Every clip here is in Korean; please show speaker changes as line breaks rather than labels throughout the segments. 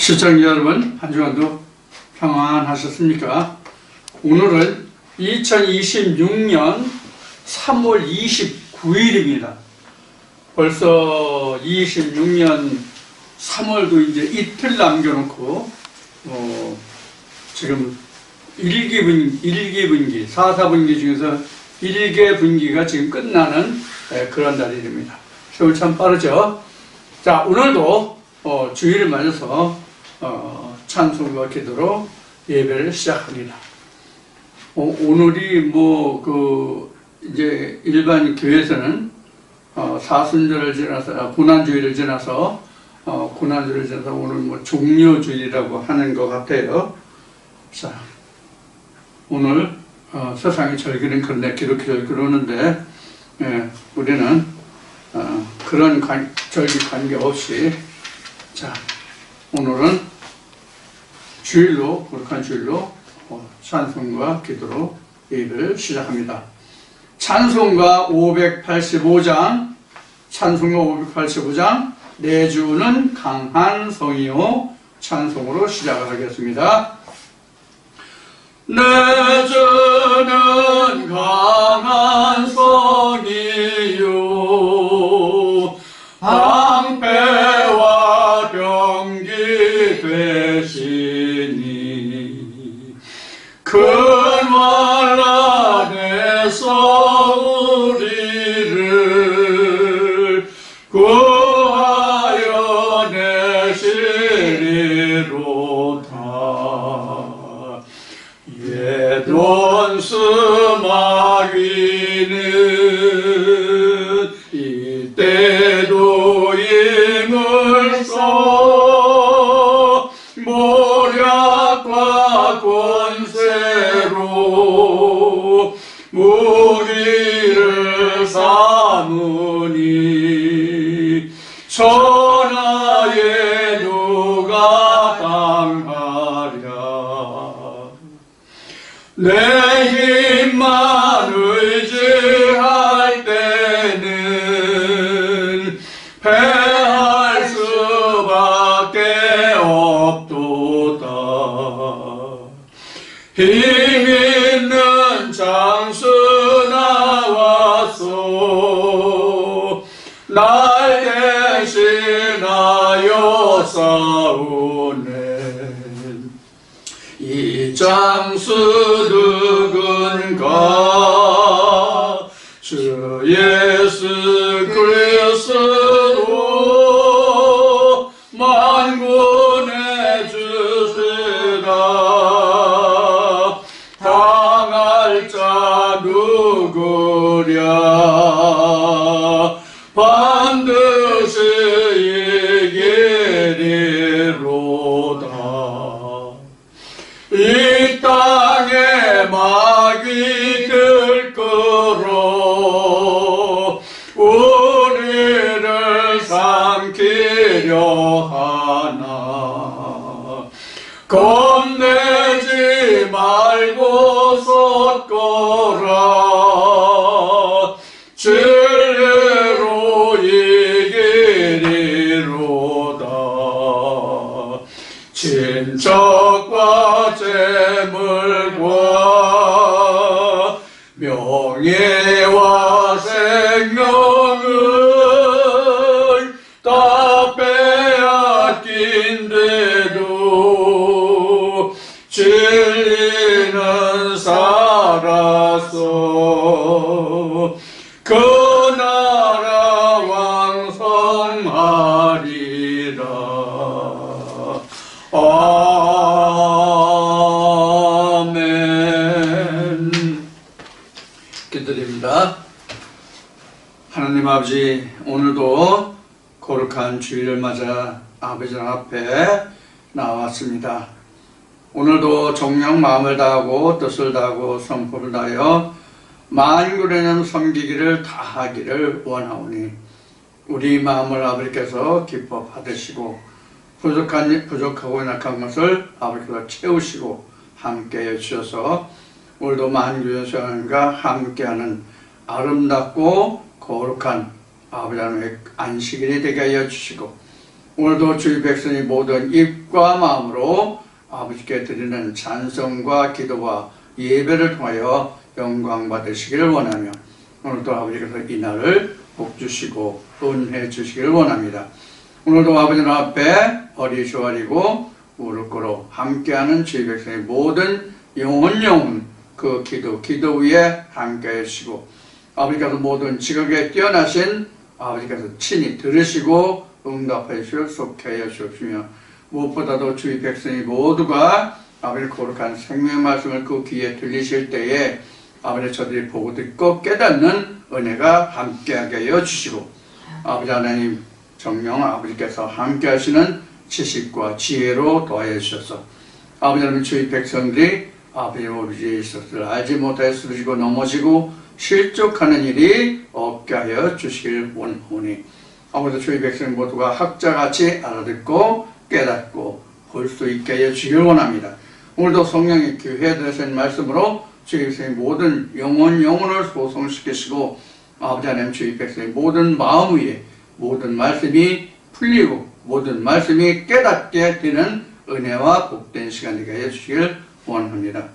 시청자 여러분, 한 주간도 평안하셨습니까? 오늘은 2026년 3월 29일입니다. 벌써 26년 3월도 이제 이틀 남겨놓고 지금 1기 분기, 4분기 중에서 1개 분기가 지금 끝나는 그런 날입니다. 세월 참 빠르죠? 자, 오늘도 주일을 맞아서 찬송과 기도로 예배를 시작합니다. 오늘이 이제 일반 교회에서는 사순절을 지나서 고난주일을 지나서 오늘 종료주일이라고 하는 것 같아요. 자, 오늘 세상의 절기는 그런데 기독교 절기로 오는데 우리는 그런 절기 관계없이 자, 오늘은 주일로, 거룩한 주일로 찬송과 기도로 예배를 시작합니다. 찬송가 585장, 내 주는 강한 성이요 찬송으로 시작을 하겠습니다. 내 주는 강한 성이요 방패와 병기 되시니 큰 말 안에서 우리를 구하여 내시리로다. 옛원수 마귀는 이때도 힘을 써 모략과 권세로 우리를 삼으니 천하에 누가 당하랴. 내 힘만 의지할 때는 패할 수밖에 없도다. 힘 있는 장수 나와서 날 대신하여 싸우네. 이 장수 누군가? 주 예수 그리스도 만군의 주시라. 당할 자 누구랴? 반드시 이기리로다. 이 땅에 마귀 들끓어 우리를 삼키려 하나. 겁내지 말고 섰거라. 진리로 이기리로다. 친척과 재물과 명예와 생명을 다 빼앗긴데도 진리는 살았어. 그 나라 왕성하리라. 아멘. 기도드립니다. 하나님 아버지, 오늘도 거룩한 주일을 맞아 아버지 앞에 나왔습니다. 오늘도 정녕 마음을 다하고 뜻을 다하고 선포를 다하여 만군에는 섬기기를 다하기를 원하오니 우리 마음을 아버지께서 기뻐 받으시고 부족하고 약한 것을 아버지께서 채우시고 함께해 주셔서 오늘도 만군의 함께하는 아름답고 거룩한 아버지 하나님의 안식일이 되게 하여 주시고 오늘도 주의 백성이 모든 입과 마음으로 아버지께 드리는 찬송과 기도와 예배를 통하여 영광 받으시기를 원하며 오늘도 아버지께서 이 날을 복 주시고 은혜 주시기를 원합니다. 오늘도 아버지 앞에 어리쇼아리고 무릎 꿇어 함께하는 주의 백성의 모든 영혼 그 기도 위에 함께해 주시고 아버지께서 모든 지극에 뛰어나신 아버지께서 친히 들으시고 응답해 주시어 속해 주시옵시며 무엇보다도 주의 백성이 모두가 아버지 거룩한 생명 말씀을 그 귀에 들리실 때에 아버지 저들이 보고 듣고 깨닫는 은혜가 함께하게 하여 주시고 아버지 하나님 정령 아버지께서 함께 하시는 지식과 지혜로 더해 주셔서 아버지 하나님 주의 백성들이 아버지의 있었을 알지 못하여 쓰러지고 넘어지고 실족하는 일이 없게 하여 주시길 원하오니 아버지 주의 백성 모두가 학자같이 알아듣고 깨닫고 볼 수 있게 하여 주시길 원합니다. 오늘도 성령의 교회에 들으신 말씀으로 주의 백성의 모든 영혼을 소성시키시고 아버지 하나님 주의 백성의 모든 마음 위에 모든 말씀이 풀리고 모든 말씀이 깨닫게 되는 은혜와 복된 시간 되게 하여 주시길 원합니다.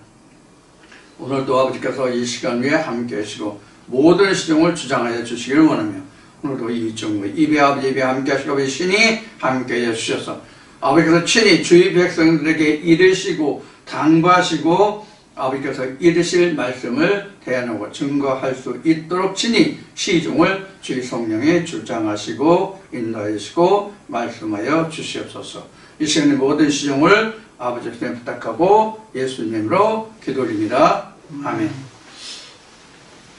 오늘도 아버지께서 이 시간 위에 함께 하시고 모든 시종을 주장하여 주시길 원하며 오늘도 이 종과 입에 아버지 입에 함께 하시고 신이 함께 해주셔서 아버지께서 친히 주의 백성들에게 이르시고 당부하시고 아버지께서 이르실 말씀을 대안하고 증거할 수 있도록 친히 시종을 주의 성령에 주장하시고 인도해 주시고 말씀하여 주시옵소서. 이 시간의 모든 시종을 아버지 주님 부탁하고 예수님으로 기도드립니다. 아멘.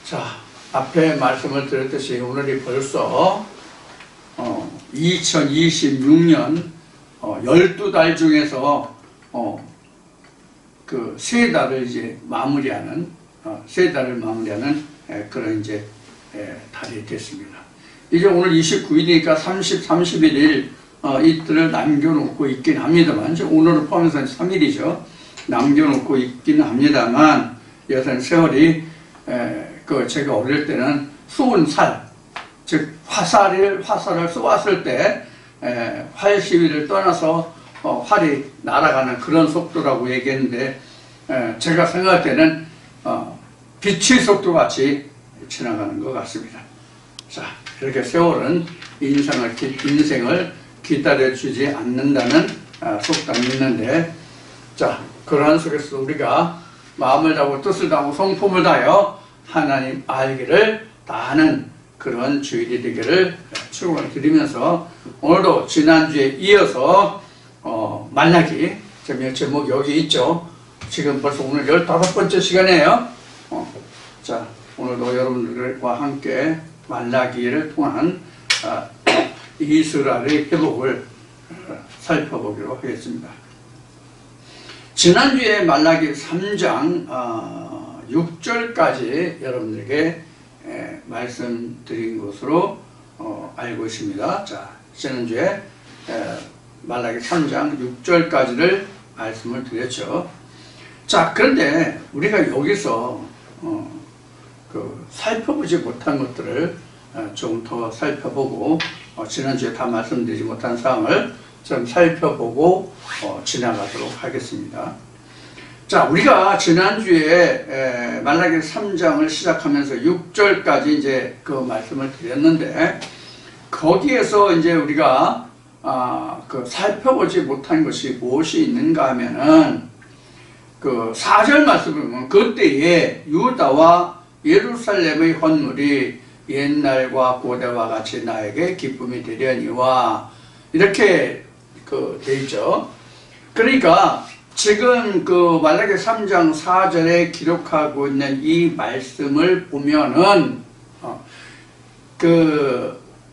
자, 앞에 말씀을 드렸듯이 오늘이 벌써 2026년 12달 중에서 그 3달을 이제 마무리하는 3달을 마무리하는 그런 이제 달이 됐습니다. 이제 오늘 29일이니까 30, 31일 이틀을 남겨놓고 있긴 합니다만 오늘을 포함해서 3일이죠. 남겨놓고 있긴 합니다만 여튼 세월이 제가 어릴 때는 쏘은 살, 즉 화살을 쏘았을 때 활 시위를 떠나서 활이 날아가는 그런 속도라고 얘기했는데 제가 생각할 때는 빛의 속도 같이 지나가는 것 같습니다. 자, 이렇게 세월은 인생을 기다려주지 않는다는 속담이 있는데 자, 그러한 속에서 우리가 마음을 다하고 뜻을 다하고 성품을 다하여 하나님 알기를 다하는 그런 주일이 되기를 축원을 드리면서 오늘도 지난주에 이어서 말라기 제목이 여기 있죠. 지금 벌써 오늘 15번째 시간이에요. 자, 오늘도 여러분들과 함께 말라기를 통한 이스라엘의 회복을 살펴보기로 하겠습니다. 지난주에 말라기 3장 6절까지 여러분들에게 말씀드린 것으로 알고 있습니다. 자, 지난주에 말라기 3장 6절까지를 말씀을 드렸죠. 자, 그런데 우리가 여기서 살펴보지 못한 것들을 좀 더 살펴보고 지난주에 다 말씀드리지 못한 사항을 좀 살펴보고 지나가도록 하겠습니다. 자, 우리가 지난주에 말라기 3장을 시작하면서 6절까지 이제 그 말씀을 드렸는데 거기에서 이제 우리가 살펴보지 못한 것이 무엇이 있는가 하면은 그 4절 말씀을 보면 그때에 유다와 예루살렘의 헌물이 옛날과 고대와 같이 나에게 기쁨이 되려니와 이렇게 돼 있죠. 그러니까 지금 그 말라기 3장 4절에 기록하고 있는 이 말씀을 보면은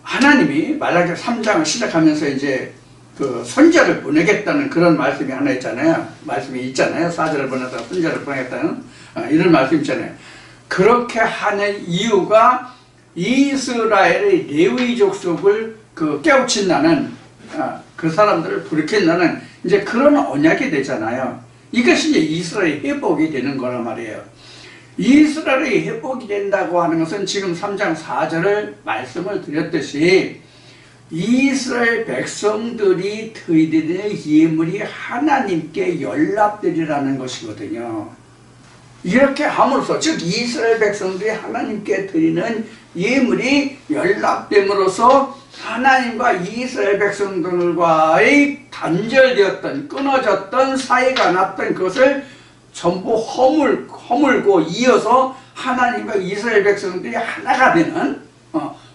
하나님이 말라기 3장을 시작하면서 이제 그 선자를 보내겠다는 그런 말씀이 하나 있잖아요. 말씀이 있잖아요. 4절을 보내다가 선자를 보내겠다는 이런 말씀이 있잖아요. 그렇게 하는 이유가 이스라엘의 레위 족속을 깨우친다는 그 사람들을 불이킨다는 이제 그런 언약이 되잖아요. 이것이 이제 이스라엘의 회복이 되는 거란 말이에요. 이스라엘의 회복이 된다고 하는 것은 지금 3장 4절을 말씀을 드렸듯이 이스라엘 백성들이 드리는 예물이 하나님께 연락드리라는 것이거든요. 이렇게 함으로써, 즉 이스라엘 백성들이 하나님께 드리는 예물이 연락됨으로써 하나님과 이스라엘 백성들과의 단절되었던, 끊어졌던, 사이가 났던 것을 전부 허물고 이어서 하나님과 이스라엘 백성들이 하나가 되는,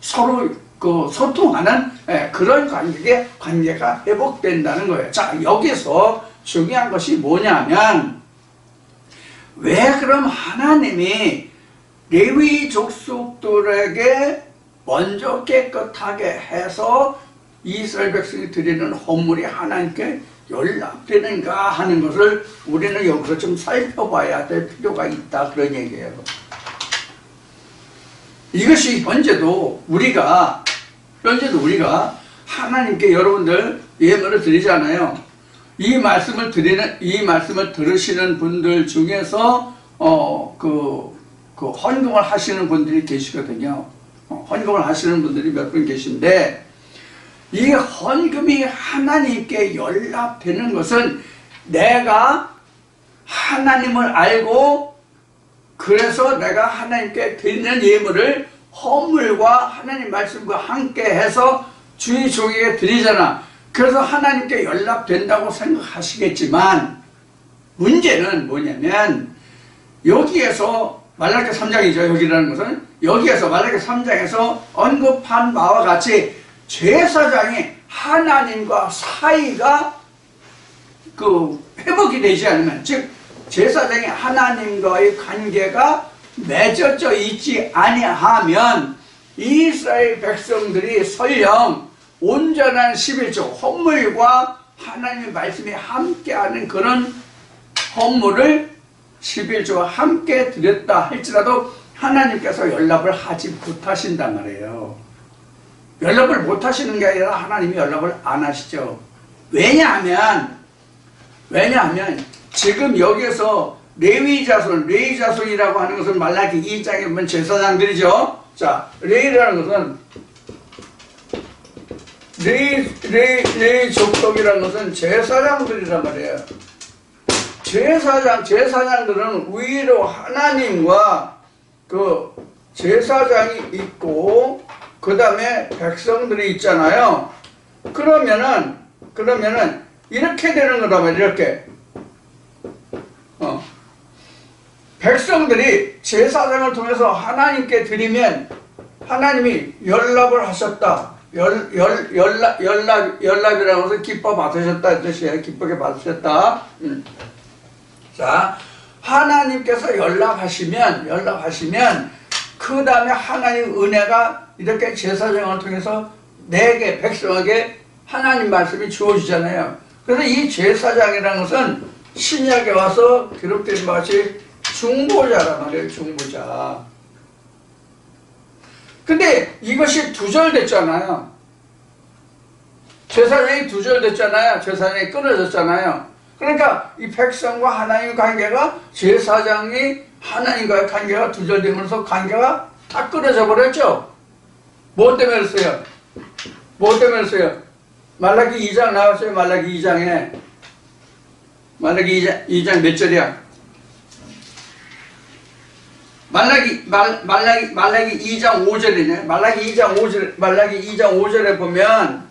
서로 소통하는 그런 관계가 회복된다는 거예요. 자, 여기서 중요한 것이 뭐냐면, 왜 그럼 하나님이 레위 족속들에게 먼저 깨끗하게 해서 이스라엘 백성이 드리는 헌물이 하나님께 연락되는가 하는 것을 우리는 여기서 좀 살펴봐야 될 필요가 있다, 그런 얘기예요. 이것이 현재도 우리가 하나님께 여러분들 예물을 드리잖아요. 이 말씀을 들으시는 분들 중에서 헌금을 하시는 분들이 계시거든요. 헌금을 하시는 분들이 몇 분 계신데, 이 헌금이 하나님께 연락되는 것은 내가 하나님을 알고, 그래서 내가 하나님께 드리는 예물을 헌물과 하나님 말씀과 함께 해서 주의 종에게 드리잖아. 그래서 하나님께 연락된다고 생각하시겠지만, 문제는 뭐냐면, 여기에서 말라기 3장이죠. 여기라는 것은 여기에서 말라기 3장에서 언급한 바와 같이 제사장이 하나님과 사이가 회복이 되지 않으면, 즉 제사장이 하나님과의 관계가 맺어져 있지 아니하면 이스라엘 백성들이 설령 온전한 11조 헌물과 하나님의 말씀이 함께하는 그런 헌물을 11조와 함께 드렸다 할지라도 하나님께서 연락을 하지 못하신단 말이에요. 연락을 못하시는 게 아니라 하나님이 연락을 안 하시죠. 왜냐하면 지금 여기에서 레위 자손이라고 하는 것은 말라기 2장에 보면 제사장들이죠. 자, 레위라는 것은 레위 족속이라는 것은 제사장들이란 말이에요. 제사장들은 위로 하나님과 그 제사장이 있고, 그 다음에 백성들이 있잖아요. 그러면은 이렇게 되는 거라면, 이렇게 백성들이 제사장을 통해서 하나님께 드리면 하나님이 연락을 하셨다. 연락이라고 해서 기뻐 받으셨다 뜻이에요. 기쁘게 받으셨다. 자, 하나님께서 연락하시면 그 다음에 하나님의 은혜가 이렇게 제사장을 통해서 내게, 백성에게 하나님 말씀이 주어지잖아요. 그래서 이 제사장이라는 것은 신약에 와서 기록된 바 같이 중보자란 말이에요. 중보자. 근데 이것이 두절됐잖아요. 제사장이 두절됐잖아요. 제사장이 끊어졌잖아요. 그러니까 이 백성과 하나님의 관계가, 제사장이 하나님과의 관계가 두절되면서 관계가 다 끊어져 버렸죠. 뭐 때문에 그랬어요? 말라기 2장 나왔어요. 말라기 2장에. 말라기 2장 몇 절이야? 말라기 2장 5절이네. 말라기 2장 5절에 보면,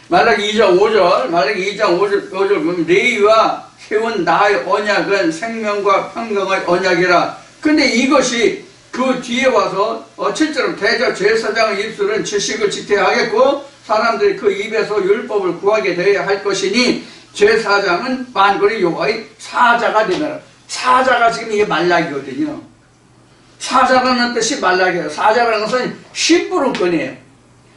말라기 2장 5절 보면, 레위와 세운 나의 언약은 생명과 평강의 언약이라. 근데 이것이 그 뒤에 와서 7절은 대저 제사장의 입술은 지식을 지켜야 하겠고 사람들이 그 입에서 율법을 구하게 되어야 할 것이니 제사장은 만군의 여호와의 사자가 되면, 사자가 지금 이게 말라기거든요. 사자라는 뜻이 말라기예요. 사자라는 것은 심부름꾼이에요.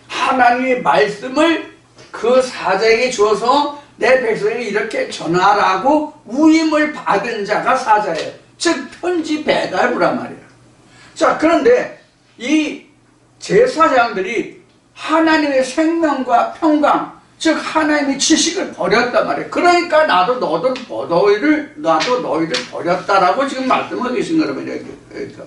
하나님의 말씀을 그 사자에게 주어서 내 백성에게 이렇게 전하라고 위임을 받은 자가 사자예요. 즉 편지 배달부란 말이에요. 자, 그런데 이 제사장들이 하나님의 생명과 평강, 즉 하나님의 지식을 버렸단 말이에요. 그러니까 나도 너희를 버렸다라고 지금 말씀하고 계신 거라면, 그러니까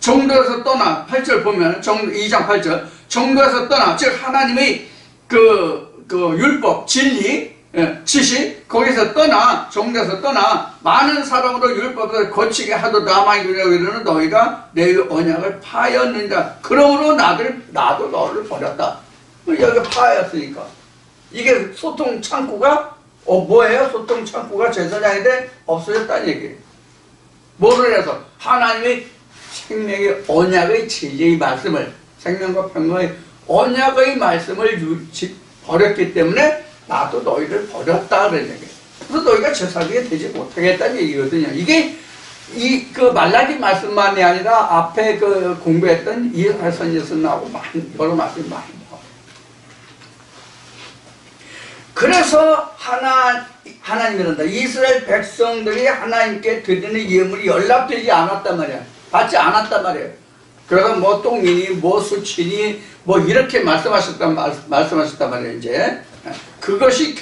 정도에서 떠나 8절 보면 2장 8절 정도에서 떠나 즉 하나님의 그 율법 진리 지식 거기서 떠나 정도에서 떠나 많은 사람으로 율법을 거치게 하도다 하나님이 이르는 너희가 내 언약을 파였느니라. 그러므로 나도 너를 버렸다. 여기가 파였으니까 이게 소통 창구가 뭐예요? 소통 창구가 제사장인데 없어졌다는 얘기예요. 뭐를 해서 하나님의 생명의 언약의 진리의 말씀을 생명과 평강의 언약의 말씀을 버렸기 때문에 나도 너희를 버렸다 그런 얘기예요. 그래서 너희가 제사장이 되지 못하겠다는 얘기거든요. 이게 그 말라기 말씀만이 아니라 앞에 그 공부했던 이스라엘 선지에서 나오고 여러 말씀이 많이 나와요. 그래서 하나님이란다. 이스라엘 백성들이 하나님께 드리는 예물이 연락되지 않았단 말이야. 받지 않았단 말이에요. 그래서 뭐 똥이니 뭐 수치니 뭐 이렇게 말씀하셨단 말이에요. 이제 그것이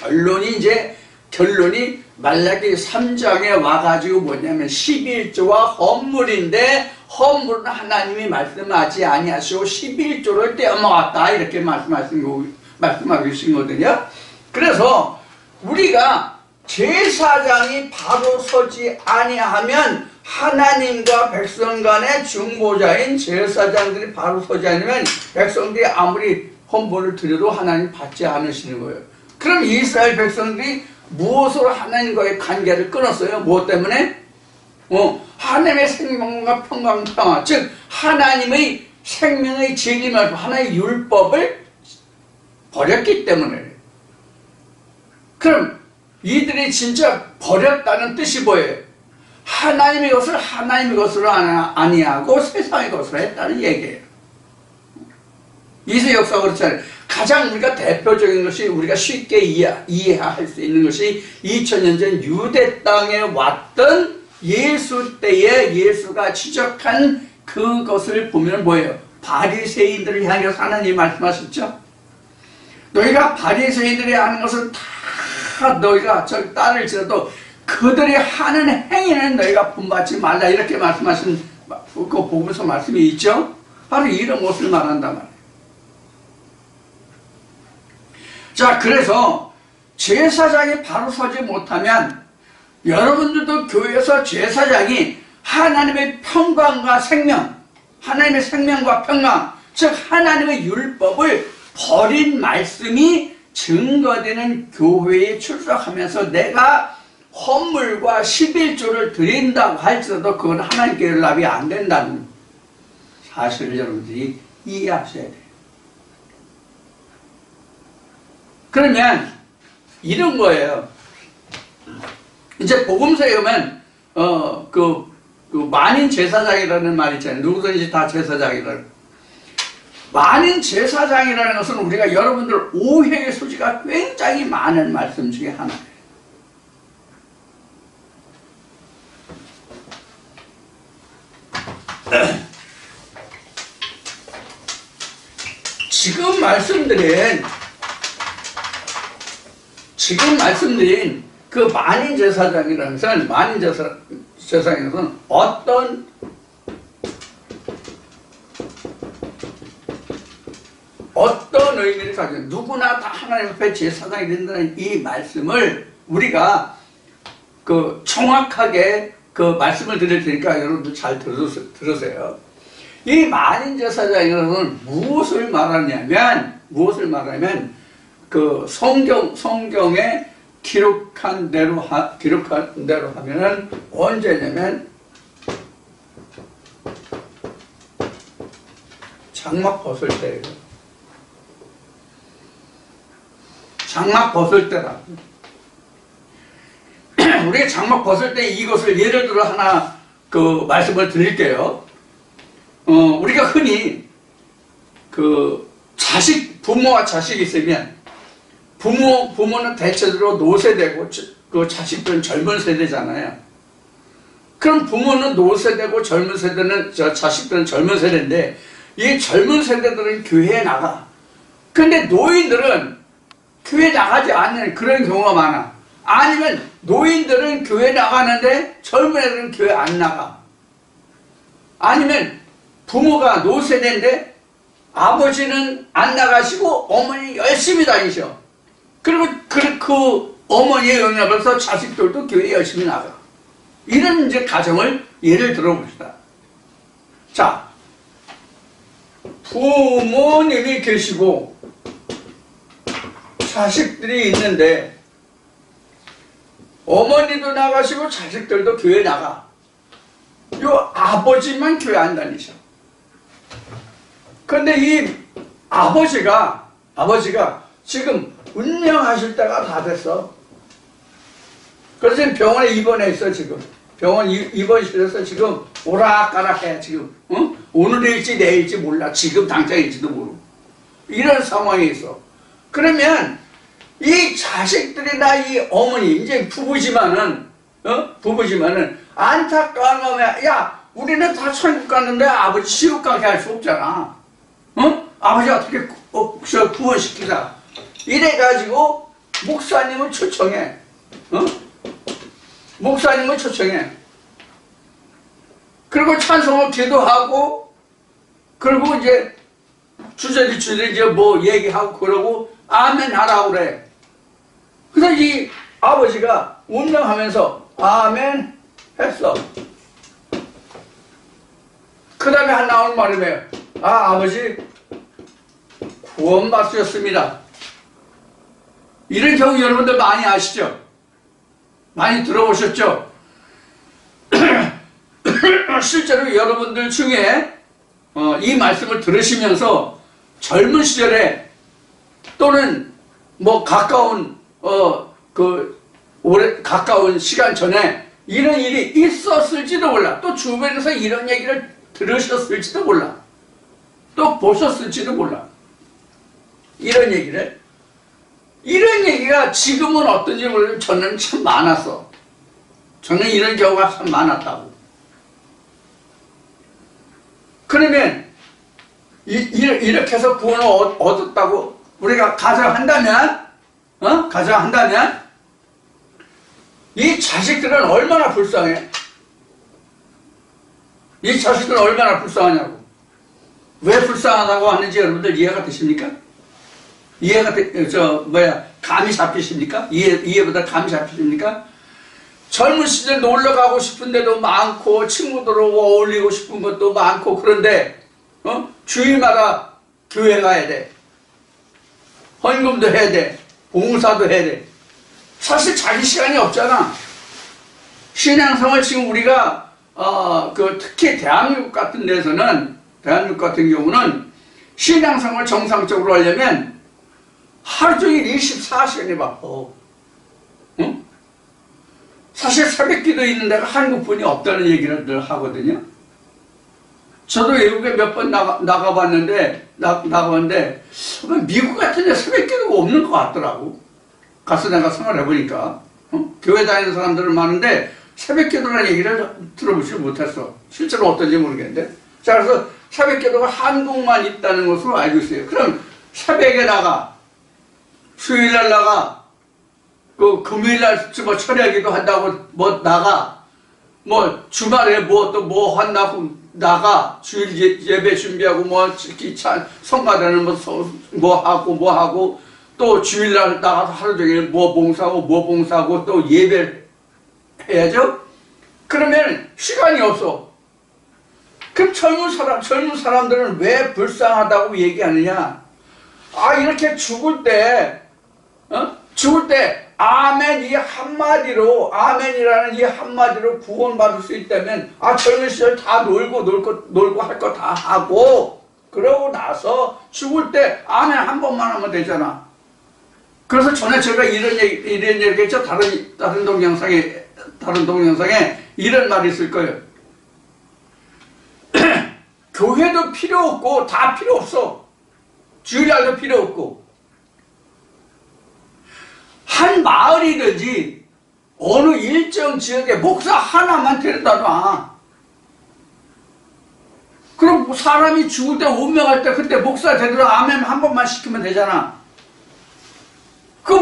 결론이 말라기 3장에 와가지고 뭐냐면 11조와 헌물인데 헌물은 하나님이 말씀하지 아니하시고 11조를 떼어먹었다 이렇게 말씀하고 계신 거거든요. 그래서 우리가 제사장이 바로 서지 아니하면 하나님과 백성 간의 중보자인 제사장들이 바로 서지 않으면 백성들이 아무리 헌물을 드려도 하나님 받지 않으시는 거예요. 그럼 이스라엘 백성들이 무엇으로 하나님과의 관계를 끊었어요? 무엇 때문에? 하나님의 생명과 평화, 즉 하나님의 생명의 진리 말씀, 하나님의 율법을 버렸기 때문에. 그럼 이들이 진짜 버렸다는 뜻이 뭐예요? 하나님의 것을 하나님의 것으로 아니하고 세상의 것으로 했다는 얘기예요. 이세 역사가 그렇잖아요. 가장 우리가 대표적인 것이 우리가 쉽게 이해할 수 있는 것이 2000년 전 유대 땅에 왔던 예수 때에 예수가 지적한 그것을 보면 뭐예요? 바리새인들을 향해서 하나님이 말씀하셨죠. 너희가 바리새인들이 하는 것은 다 너희가 저기 따를지라도 그들이 하는 행위는 너희가 본받지 말라 이렇게 말씀하신 그 보면서 말씀이 있죠. 바로 이런 것을 말한단 말이에요. 자, 그래서 제사장이 바로 서지 못하면 여러분들도 교회에서 제사장이 하나님의 평강과 생명, 하나님의 생명과 평강, 즉 하나님의 율법을 버린 말씀이 증거되는 교회에 출석하면서 내가 헌물과 11조를 드린다고 할지라도 그건 하나님께 연락이 안 된다는 사실을 여러분들이 이해하셔야 돼요. 그러면 이런 거예요. 이제 복음서에 보면 그 만인 제사장이라는 말이 있잖아요. 누구든지 다 제사장이라는. 만인 제사장이라는 것은 우리가 여러분들 오해의 소지가 굉장히 많은 말씀 중에 하나예요. 지금 말씀드린 그 만인 제사장이라는 것은 어떤 의미를 가지고 누구나 다 하나님 앞에 제사장이 된다는 이 말씀을 우리가 그 정확하게 그 말씀을 드릴 테니까 여러분들 잘 들으세요. 이 만인 제사장이라는 것은 무엇을 말하냐면 그 성경에 기록한 대로 하면은 언제냐면 장막 벗을 때예요. 장막 벗을 때라. 우리가 장막 벗을 때 이것을 예를 들어 하나 그 말씀을 드릴게요. 우리가 흔히 그 부모와 자식이 있으면 부모는 대체적으로 노세대고 그 자식들은 젊은 세대잖아요. 그럼 부모는 노세대고 자식들은 젊은 세대인데 이 젊은 세대들은 교회에 나가. 근데 노인들은 교회 나가지 않는 그런 경우가 많아. 아니면 노인들은 교회 나가는데 젊은 애들은 교회 안 나가. 아니면 부모가 노세대인데 아버지는 안 나가시고 어머니 열심히 다니셔. 그리고 그 어머니의 영향을 받아서 자식들도 교회 열심히 나가. 이런 이제 가정을 예를 들어봅시다. 자, 부모님이 계시고 자식들이 있는데 어머니도 나가시고 자식들도 교회 나가. 요 아버지만 교회 안 다니셔. 그런데 이 아버지가 지금 운명하실 때가 다 됐어. 그래서 지금 병원에 입원해 있어. 지금 병원 입원실에서 지금 오락가락해. 지금 오늘일지 내일지 몰라. 지금 당장일지도 모르고 이런 상황에 있어. 그러면 이 자식들이나 이 어머니, 이제 부부지만은 안타까운 마음에, 야, 우리는 다 천국 갔는데 아버지 지옥 가게 할 수 없잖아. 아버지 어떻게 구원시키자. 이래가지고 목사님을 초청해. 목사님을 초청해. 그리고 찬송을 기도하고, 그리고 이제 주저리 이제 뭐 얘기하고 그러고 아멘 하라고 그래. 그래서 이 아버지가 운명하면서 아멘 했어. 그 다음에 한 나오는 말이 뭐예요? 아버지 구원 받으셨습니다. 이런 경우 여러분들 많이 아시죠? 많이 들어보셨죠? 실제로 여러분들 중에 이 말씀을 들으시면서 젊은 시절에 또는 뭐 가까운 가까운 시간 전에 이런 일이 있었을지도 몰라. 또 주변에서 이런 얘기를 들으셨을지도 몰라. 또 보셨을지도 몰라. 이런 얘기가 지금은 어떤지 모르겠는데 저는 참 많았어. 저는 이런 경우가 참 많았다고. 그러면 이렇게 해서 구원을 얻었다고 우리가 가정한다면 이 자식들은 얼마나 불쌍해? 이 자식들은 얼마나 불쌍하냐고. 왜 불쌍하다고 하는지 여러분들 이해가 되십니까? 감이 잡히십니까? 이해보다 감이 잡히십니까? 젊은 시절 놀러 가고 싶은 데도 많고, 친구들하고 어울리고 싶은 것도 많고, 그런데, 주일마다 교회 가야 돼. 헌금도 해야 돼. 봉사도 해야 돼. 사실 자기 시간이 없잖아. 신앙생활 지금 우리가, 특히 대한민국 같은 데서는, 대한민국 같은 경우는 신앙생활 정상적으로 하려면 하루 종일 24시간이 바빠. 응? 사실 새벽기도 있는 데가 한국분이 없다는 얘기를 늘 하거든요. 저도 외국에 몇 번 나가봤는데 미국 같은 데 새벽기도가 없는 것 같더라고. 가서 내가 생활해보니까 교회 다니는 사람들은 많은데 새벽기도라는 얘기를 들어보지 못했어. 실제로 어떤지 모르겠는데. 자, 그래서 새벽기도가 한국만 있다는 것으로 알고 있어요. 그럼 새벽에 나가, 수요일날 나가, 금요일날 뭐 철야기도 한다고 나가, 주말에 또 한다고 나가, 주일 예배 준비하고 성가대는 뭐 하고 또 주일날 나가서 하루 종일 봉사하고 또 예배 해야죠. 그러면 시간이 없어. 그럼 젊은 사람들은 왜 불쌍하다고 얘기하느냐? 이렇게 죽을 때 아멘 이 한마디로, 아멘이라는 이 한마디로 구원받을 수 있다면, 젊은 시절 다 놀고 할 거 다 하고, 그러고 나서 죽을 때 아멘 한 번만 하면 되잖아. 그래서 전에 제가 이런 얘기 했죠. 다른 동영상에 이런 말이 있을 거예요. 교회도 필요 없고, 다 필요 없어. 주일날도 필요 없고. 한 마을이든지 어느 일정 지역에 목사 하나만 데려다 놔. 그럼 사람이 죽을 때 운명할 때 그때 목사 제대로 아멘 한 번만 시키면 되잖아.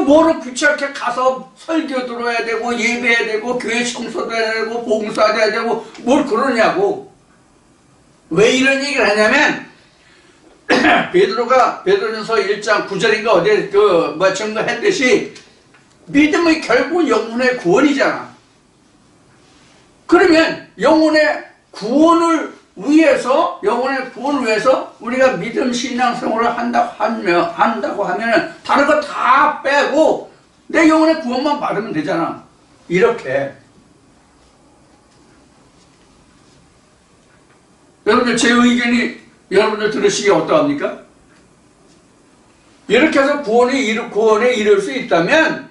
뭐로 귀찮게 가서 설교 들어야 되고 예배해야 되고 교회 청소도 해야 되고 봉사도 해야 되고 뭘 그러냐고. 왜 이런 얘기를 하냐면, 베드로전서 1장 9절인가 어디에 증거했듯이, 믿음의 결국은 영혼의 구원이잖아. 그러면 영혼의 구원을 위해서 우리가 믿음 신앙생활을 한다고 하면 다른 거 다 빼고 내 영혼의 구원만 받으면 되잖아. 이렇게. 여러분들 제 의견이 여러분들 들으시기에 어떠합니까? 이렇게 해서 구원에 이룰 수 있다면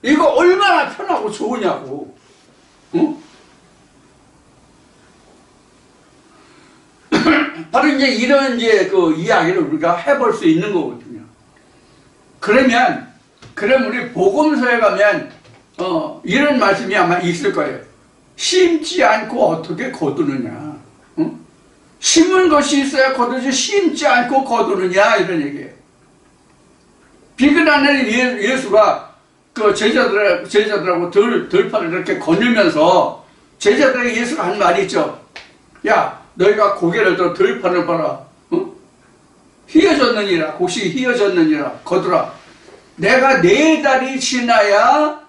이거 얼마나 편하고 좋으냐고. 응? 바로 이제 이런 그 이야기를 우리가 해볼 수 있는 거거든요. 그럼 우리 복음서에 가면 이런 말씀이 아마 있을 거예요. 심지 않고 어떻게 거두느냐. 응? 심은 것이 있어야 거두지 심지 않고 거두느냐 이런 얘기예요. 비근하는 예수가 그 제자들하고 들판을 이렇게 거닐면서 제자들에게 예수가 한 말이 있죠. 야, 너희가 고개를 들어 들판을 봐라. 어? 휘어졌느니라. 곡식이 휘어졌느니라. 거두라. 내가 4달이 지나야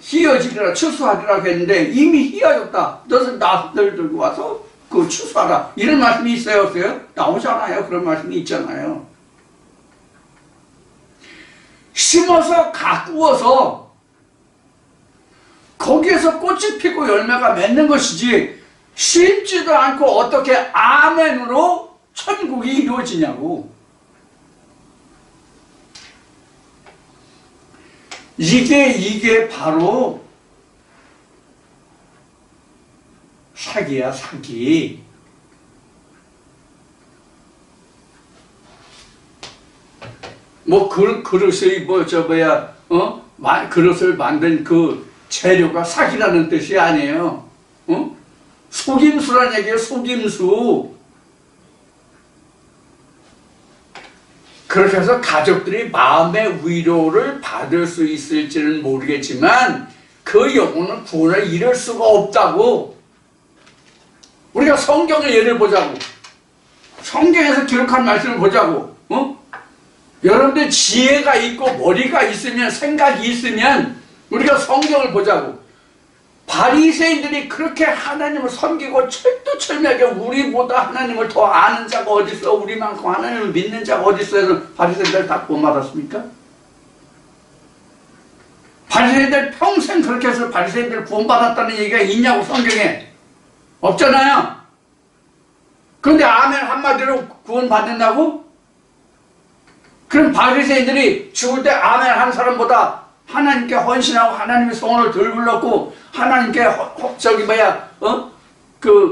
휘어지리라 추수하리라 했는데 이미 휘어졌다. 너는 낫들 들고 와서 추수하라. 이런 말씀이 있어요, 없어요? 나오잖아요. 그런 말씀이 있잖아요. 심어서 가꾸어서 거기에서 꽃이 피고 열매가 맺는 것이지 심지도 않고 어떻게 아멘으로 천국이 이루어지냐고. 이게 바로 사기야, 사기. 그릇을 그릇을 만든 그 재료가 사기라는 뜻이 아니에요. 속임수라는 얘기예요, 속임수. 그렇게 해서 가족들이 마음의 위로를 받을 수 있을지는 모르겠지만 그 영혼은 구원을 이룰 수가 없다고. 우리가 성경의 예를 보자고. 성경에서 기록한 말씀을 보자고. 여러분들 지혜가 있고 머리가 있으면, 생각이 있으면 우리가 성경을 보자고. 바리새인들이 그렇게 하나님을 섬기고 철두철미하게 우리보다 하나님을 더 아는 자가 어디 있어, 우리만큼 하나님을 믿는 자가 어디 있어 해서 바리새인들 다 구원받았습니까? 바리새인들 평생 그렇게 해서 바리새인들 구원받았다는 얘기가 있냐고, 성경에. 없잖아요. 그런데 아멘 한마디로 구원받는다고? 그럼 바리새인들이 죽을 때 아멘 하는 사람보다 하나님께 헌신하고 하나님의 소원을 덜 불렀고 하나님께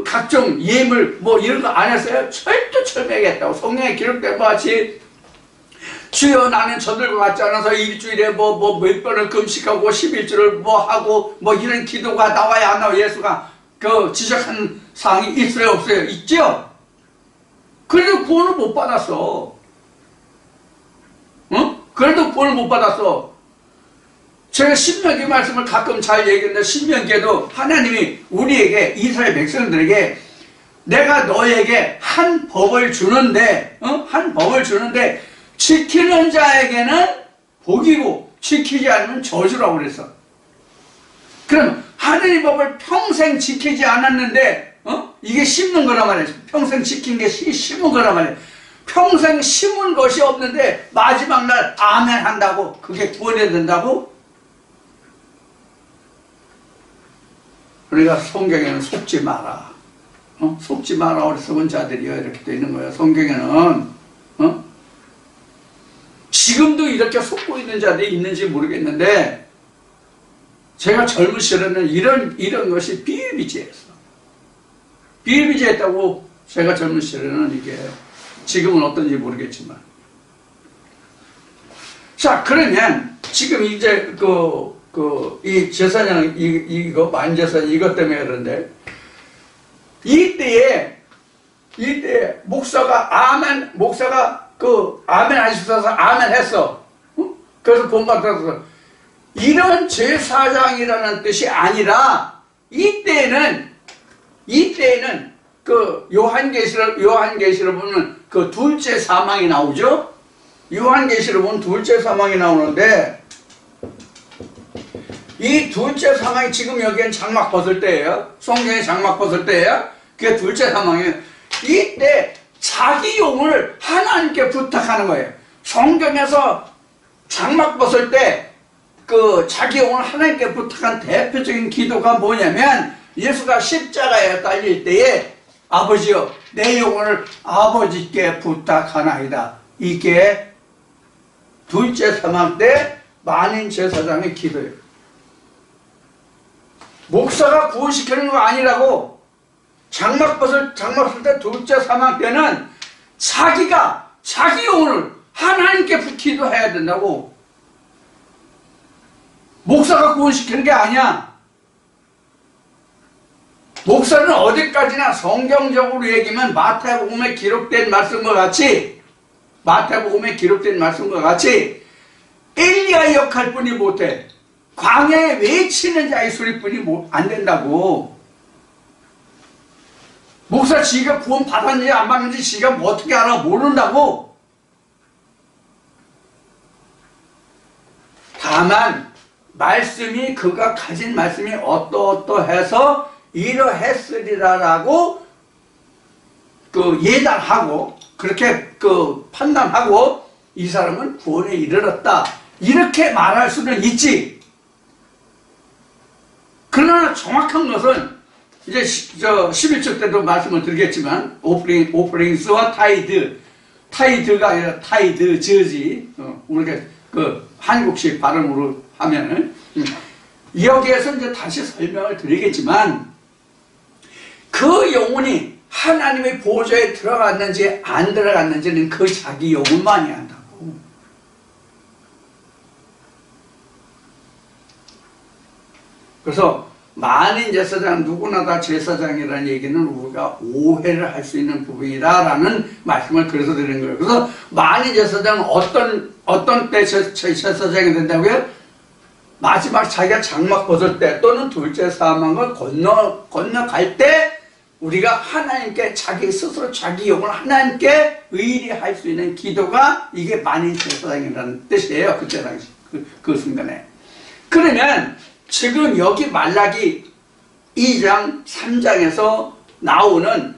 각종 예물 이런 거 안 했어요? 철두철미하게 했다고. 성경에 기록된 것 같이 주여 나는 저들과 같지 않아서 일주일에 몇 번을 금식하고 11주를 하고 이런 기도가 나와야 안 나와. 예수가 지적한 사항이 있어요, 없어요? 있죠? 그래도 구원을 못 받았어. 그래도 구원을 못 받았어. 제가 신명기 말씀을 가끔 잘 얘기했는데, 신명기에도 하나님이 우리에게, 이스라엘 백성들에게 내가 너에게 한 법을 주는데, 지키는 자에게는 복이고 지키지 않으면 저주라고 그랬어. 그럼 하나님 법을 평생 지키지 않았는데 이게 심는 거란 말이야. 평생 지킨 게 심은 거란 말이야. 평생 심은 것이 없는데 마지막 날 아멘 한다고 그게 구원이 된다고? 우리가 성경에는 속지 마라. 속지 마라 어리석은 자들이여 이렇게 되어 있는 거예요. 성경에는. 지금도 이렇게 속고 있는 자들이 있는지 모르겠는데 제가 젊은 시절에는 이런 것이 비일비재했어. 비일비재했다고. 제가 젊은 시절에는 이게 지금은 어떤지 모르겠지만. 자, 그러면 지금 이제 이 제사장 이거 만제사 이것 때문에 그런데 이때에 목사가 아멘 하셔서 아멘 했어. 그래서 본받아서 이런 제사장이라는 뜻이 아니라 이때에는 그 요한계시를 보면 그 둘째 사망이 나오죠? 요한계시를 보면 둘째 사망이 나오는데, 이 둘째 사망이 지금 여기엔 장막 벗을 때예요. 성경에 장막 벗을 때예요. 그게 둘째 사망이에요. 이때 자기 용을 하나님께 부탁하는 거예요. 성경에서 장막 벗을 때 그 자기 용을 하나님께 부탁한 대표적인 기도가 뭐냐면, 예수가 십자가에 달릴 때에 아버지여 내 영혼을 아버지께 부탁하나이다. 이게 둘째 사망 때 만인 제사장의 기도예요. 목사가 구원시키는 거 아니라고. 장막 벗을 때 둘째 사망 때는 자기가 자기 영혼을 하나님께 기도해야 된다고. 목사가 구원시키는 게 아니야. 목사는 어디까지나 성경적으로 얘기하면 마태복음에 기록된 말씀과 같이 엘리야 역할뿐이 못해. 광야에 외치는 자의 소리뿐이 안 된다고. 목사 지가 구원 받았는지 안 받는지 지가 뭐 어떻게 알아? 모른다고. 다만 말씀이 그가 가진 말씀이 어떠어떠해서 이러했으리라라고 그 예단하고 그렇게 그 판단하고 이 사람은 구원에 이르렀다 이렇게 말할 수는 있지. 그러나 정확한 것은 이제 11절 때도 말씀을 드리겠지만 오프링스와 타이드가 아니라 타이드즈지. 우리가 그 한국식 발음으로 하면은 여기에서 이제 다시 설명을 드리겠지만 그 영혼이 하나님의 보좌에 들어갔는지 안 들어갔는지는 그 자기 영혼만이 안다고. 그래서 만인 제사장 누구나 다 제사장이라는 얘기는 우리가 오해를 할 수 있는 부분이다라는 말씀을 그래서 드리는 거예요. 그래서 만인 제사장은 어떤 때 제사장이 된다고요? 마지막 자기가 장막 벗을 때 또는 둘째 사망을 건너갈 때 우리가 하나님께 자기 스스로 자기 영을 하나님께 의리할 수 있는 기도가 이게 만인 제사장이라는 뜻이에요. 그때 당시 그 순간에. 그러면 지금 여기 말라기 2장 3장에서 나오는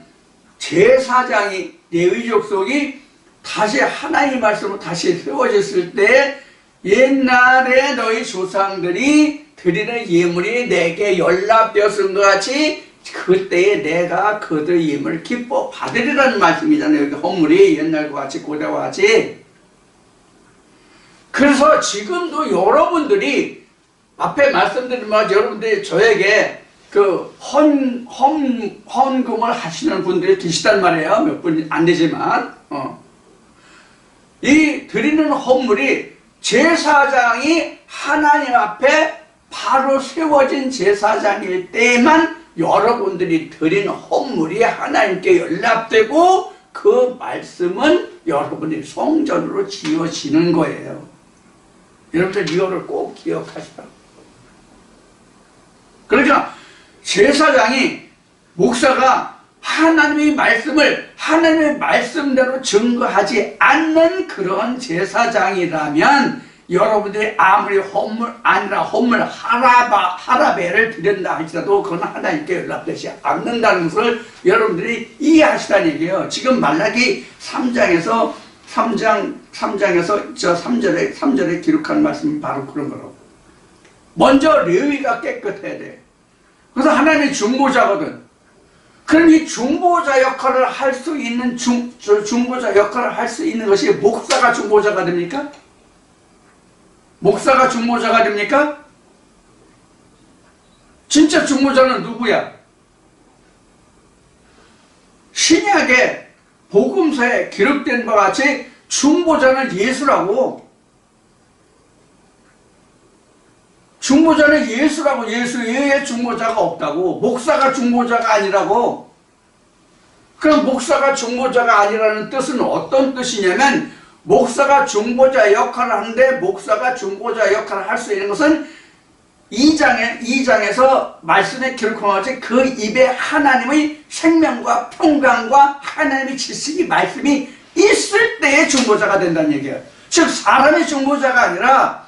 제사장이 레위 족속이 다시 하나님의 말씀으로 다시 세워졌을 때 옛날에 너희 조상들이 드리는 예물이 내게 연락되었은 것 같이 그때에 내가 그들의 예물을 기뻐 받으리라는 말씀이잖아요. 여기 헌물이 옛날과 같이 고대와 같이. 그래서 지금도 여러분들이 앞에 말씀드린 말 여러분들이 저에게 그 헌금을 하시는 분들이 계시단 말이에요. 몇 분 안 되지만 이 드리는 헌물이 제사장이 하나님 앞에 바로 세워진 제사장일 때만 여러분들이 드린 헌물이 하나님께 연락되고 그 말씀은 여러분이 성전으로 지어지는 거예요. 여러분들 이거를 꼭 기억하시라고. 그러니까 제사장이 목사가 하나님의 말씀대로 증거하지 않는 그런 제사장이라면 여러분들이 아무리 헌물 하라베를 드린다 할지라도 그건 하나님께 연락되지 않는다는 것을 여러분들이 이해하시라는 얘기예요. 지금 말라기 3장에서 저 3절에 기록한 말씀이 바로 그런 거라고. 먼저 레위가 깨끗해야 돼. 그래서 하나님의 중보자거든. 그럼 이 중보자 역할을 할 수 있는 중보자 역할을 할 수 있는 것이 목사가 중보자가 됩니까? 목사가 중보자가 됩니까? 진짜 중보자는 누구야? 신약의 복음서에 기록된 바와 같이 중보자는 예수라고. 중보자는 예수라고. 예수 외에 중보자가 없다고. 목사가 중보자가 아니라고. 그럼 목사가 중보자가 아니라는 뜻은 어떤 뜻이냐면 목사가 중보자 역할을 하는데 목사가 중보자 역할을 할 수 있는 것은 2장에서 말씀에 기록하지 그 입에 하나님의 생명과 평강과 하나님의 지식이 말씀이 있을 때의 중보자가 된다는 얘기예요. 즉 사람의 중보자가 아니라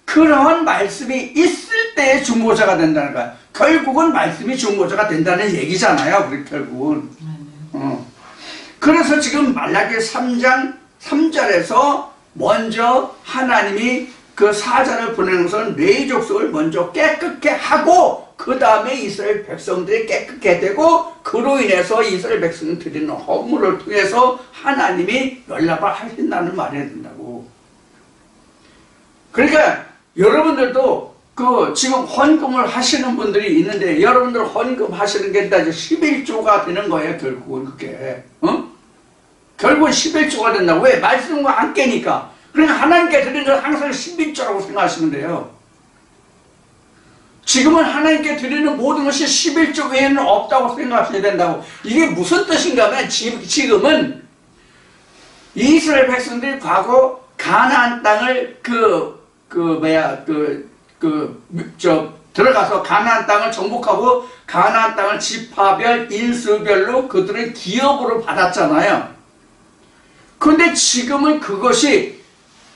그런 말씀이 있을 때의 중보자가 된다는 거야. 결국은 말씀이 중보자가 된다는 얘기잖아요. 우리 결국은. 그래서 지금 말라기 3장 3절에서 먼저 하나님이 그 사자를 보내는 것은 네 족속을 먼저 깨끗게 하고 그 다음에 이스라엘 백성들이 깨끗게 되고 그로 인해서 이스라엘 백성이 드리는 헌물을 통해서 하나님이 연락을 하신다는 말이 된다고. 그러니까 여러분들도 그 지금 헌금을 하시는 분들이 있는데 여러분들 헌금 하시는 게 이제 11조가 되는 거예요. 결국은 그게 결국은 11조가 된다고. 왜? 말씀과 함께니까. 그러니까 하나님께 드리는 건 항상 11조라고 생각하시면 돼요. 지금은 하나님께 드리는 모든 것이 11조 외에는 없다고 생각하셔야 된다고. 이게 무슨 뜻인가 하면 지금은 이스라엘 백성들이 과거 가나안 땅을 들어가서 가나안 땅을 정복하고 가나안 땅을 지파별, 인수별로 그들은 기업으로 받았잖아요. 그런데 지금은 그것이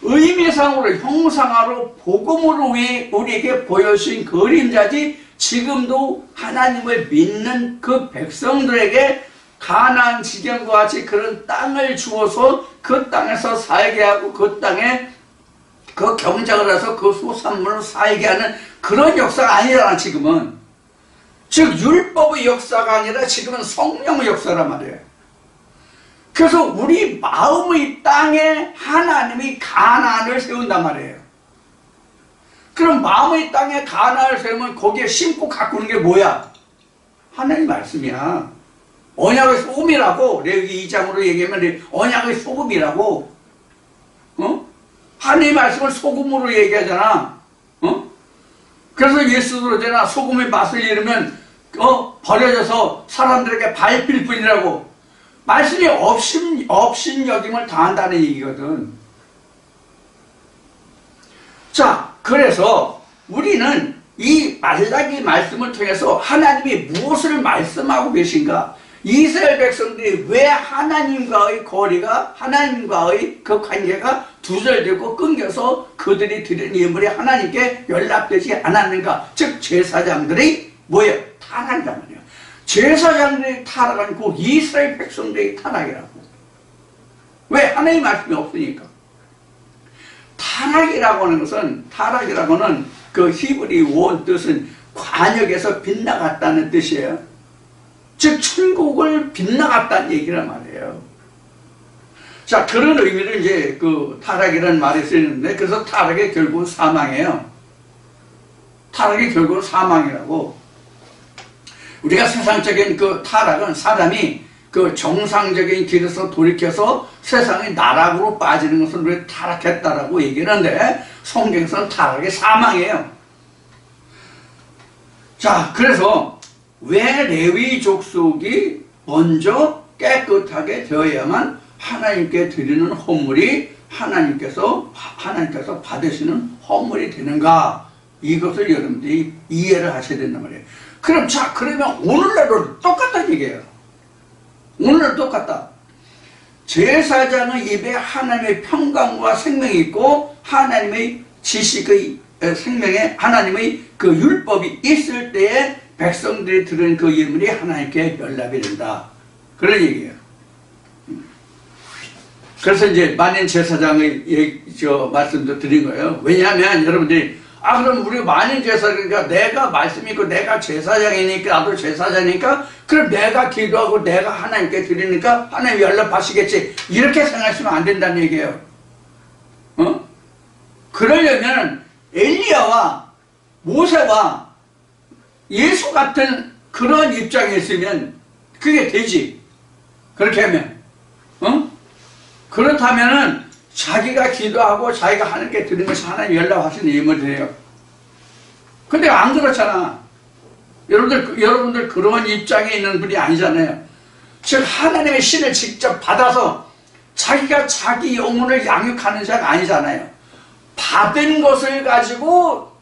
의미상으로 형상화로 복음으로 우리에게 보여주신 그림자지 지금도 하나님을 믿는 그 백성들에게 가나안 지경과 같이 그런 땅을 주어서 그 땅에서 살게 하고 그 땅에 그 경작을 해서 그 소산물을 살게 하는 그런 역사가 아니잖아 지금은. 즉 율법의 역사가 아니라 지금은 성령의 역사란 말이에요. 그래서 우리 마음의 땅에 하나님이 가나안을 세운단 말이에요. 그럼 마음의 땅에 가나안을 세우면 거기에 심고 가꾸는 게 뭐야? 하나님 말씀이야. 언약의 소금이라고. 레위기 2장으로 얘기하면 언약의 소금이라고. 하나님 말씀을 소금으로 얘기하잖아. 그래서 예수도 그러잖아. 소금의 맛을 잃으면 버려져서 사람들에게 밟힐 뿐이라고. 말씀이 업신여김을 다한다는 얘기거든. 자, 그래서 우리는 이 말라기 말씀을 통해서 하나님이 무엇을 말씀하고 계신가? 이스라엘 백성들이 왜 하나님과의 거리가, 하나님과의 그 관계가 두절되고 끊겨서 그들이 드린 예물이 하나님께 연락되지 않았는가? 즉 제사장들이 뭐예요? 타락이란 말이에요. 제사장들이 타락한 그 이스라엘 백성들의 타락이라고. 왜? 하나님의 말씀이 없으니까. 타락이라고 하는 그 히브리 원 뜻은 관역에서 빗나갔다는 뜻이에요. 즉 천국을 빗나갔다는 얘기란 말이에요. 자, 그런 의미를 이제 그 타락이라는 말이 쓰이는데, 그래서 타락의 결국은 사망이에요. 타락의 결국은 사망이라고. 우리가 세상적인 그 타락은 사람이 그 정상적인 길에서 돌이켜서 세상의 나락으로 빠지는 것을 우리가 타락했다라고 얘기하는데, 성경에서는 타락의 사망이에요. 자, 그래서 왜 레위 족속이 먼저 깨끗하게 되어야만 하나님께 드리는 헌물이 하나님께서 받으시는 헌물이 되는가? 이것을 여러분들이 이해를 하셔야 된단 말이에요. 그러면 오늘날도 똑같다는 얘기예요. 오늘날 똑같다. 제사장의 입에 하나님의 평강과 생명이 있고 하나님의 지식의 생명에 하나님의 그 율법이 있을 때에 백성들이 들은 그 예물이 하나님께 연락이 된다. 그런 얘기예요. 그래서 이제 만인 제사장의 말씀도 드린 거예요. 왜냐하면 여러분들이 그럼 우리 만인 제사장이니까 내가 말씀 있고 내가 제사장이니까 나도 제사장이니까 그럼 내가 기도하고 내가 하나님께 드리니까 하나님 연락 받으시겠지. 이렇게 생각하시면 안 된다는 얘기예요. 그러려면 엘리야와 모세와 예수 같은 그런 입장에 있으면 그게 되지. 그렇게 하면 그렇다면은 자기가 기도하고 자기가 하나님께 드리는 것이 하나님 연락하시는 예물이에요. 근데 안 그렇잖아. 여러분들 그런 입장에 있는 분이 아니잖아요. 즉 하나님의 신을 직접 받아서 자기가 자기 영혼을 양육하는 자가 아니잖아요. 받은 것을 가지고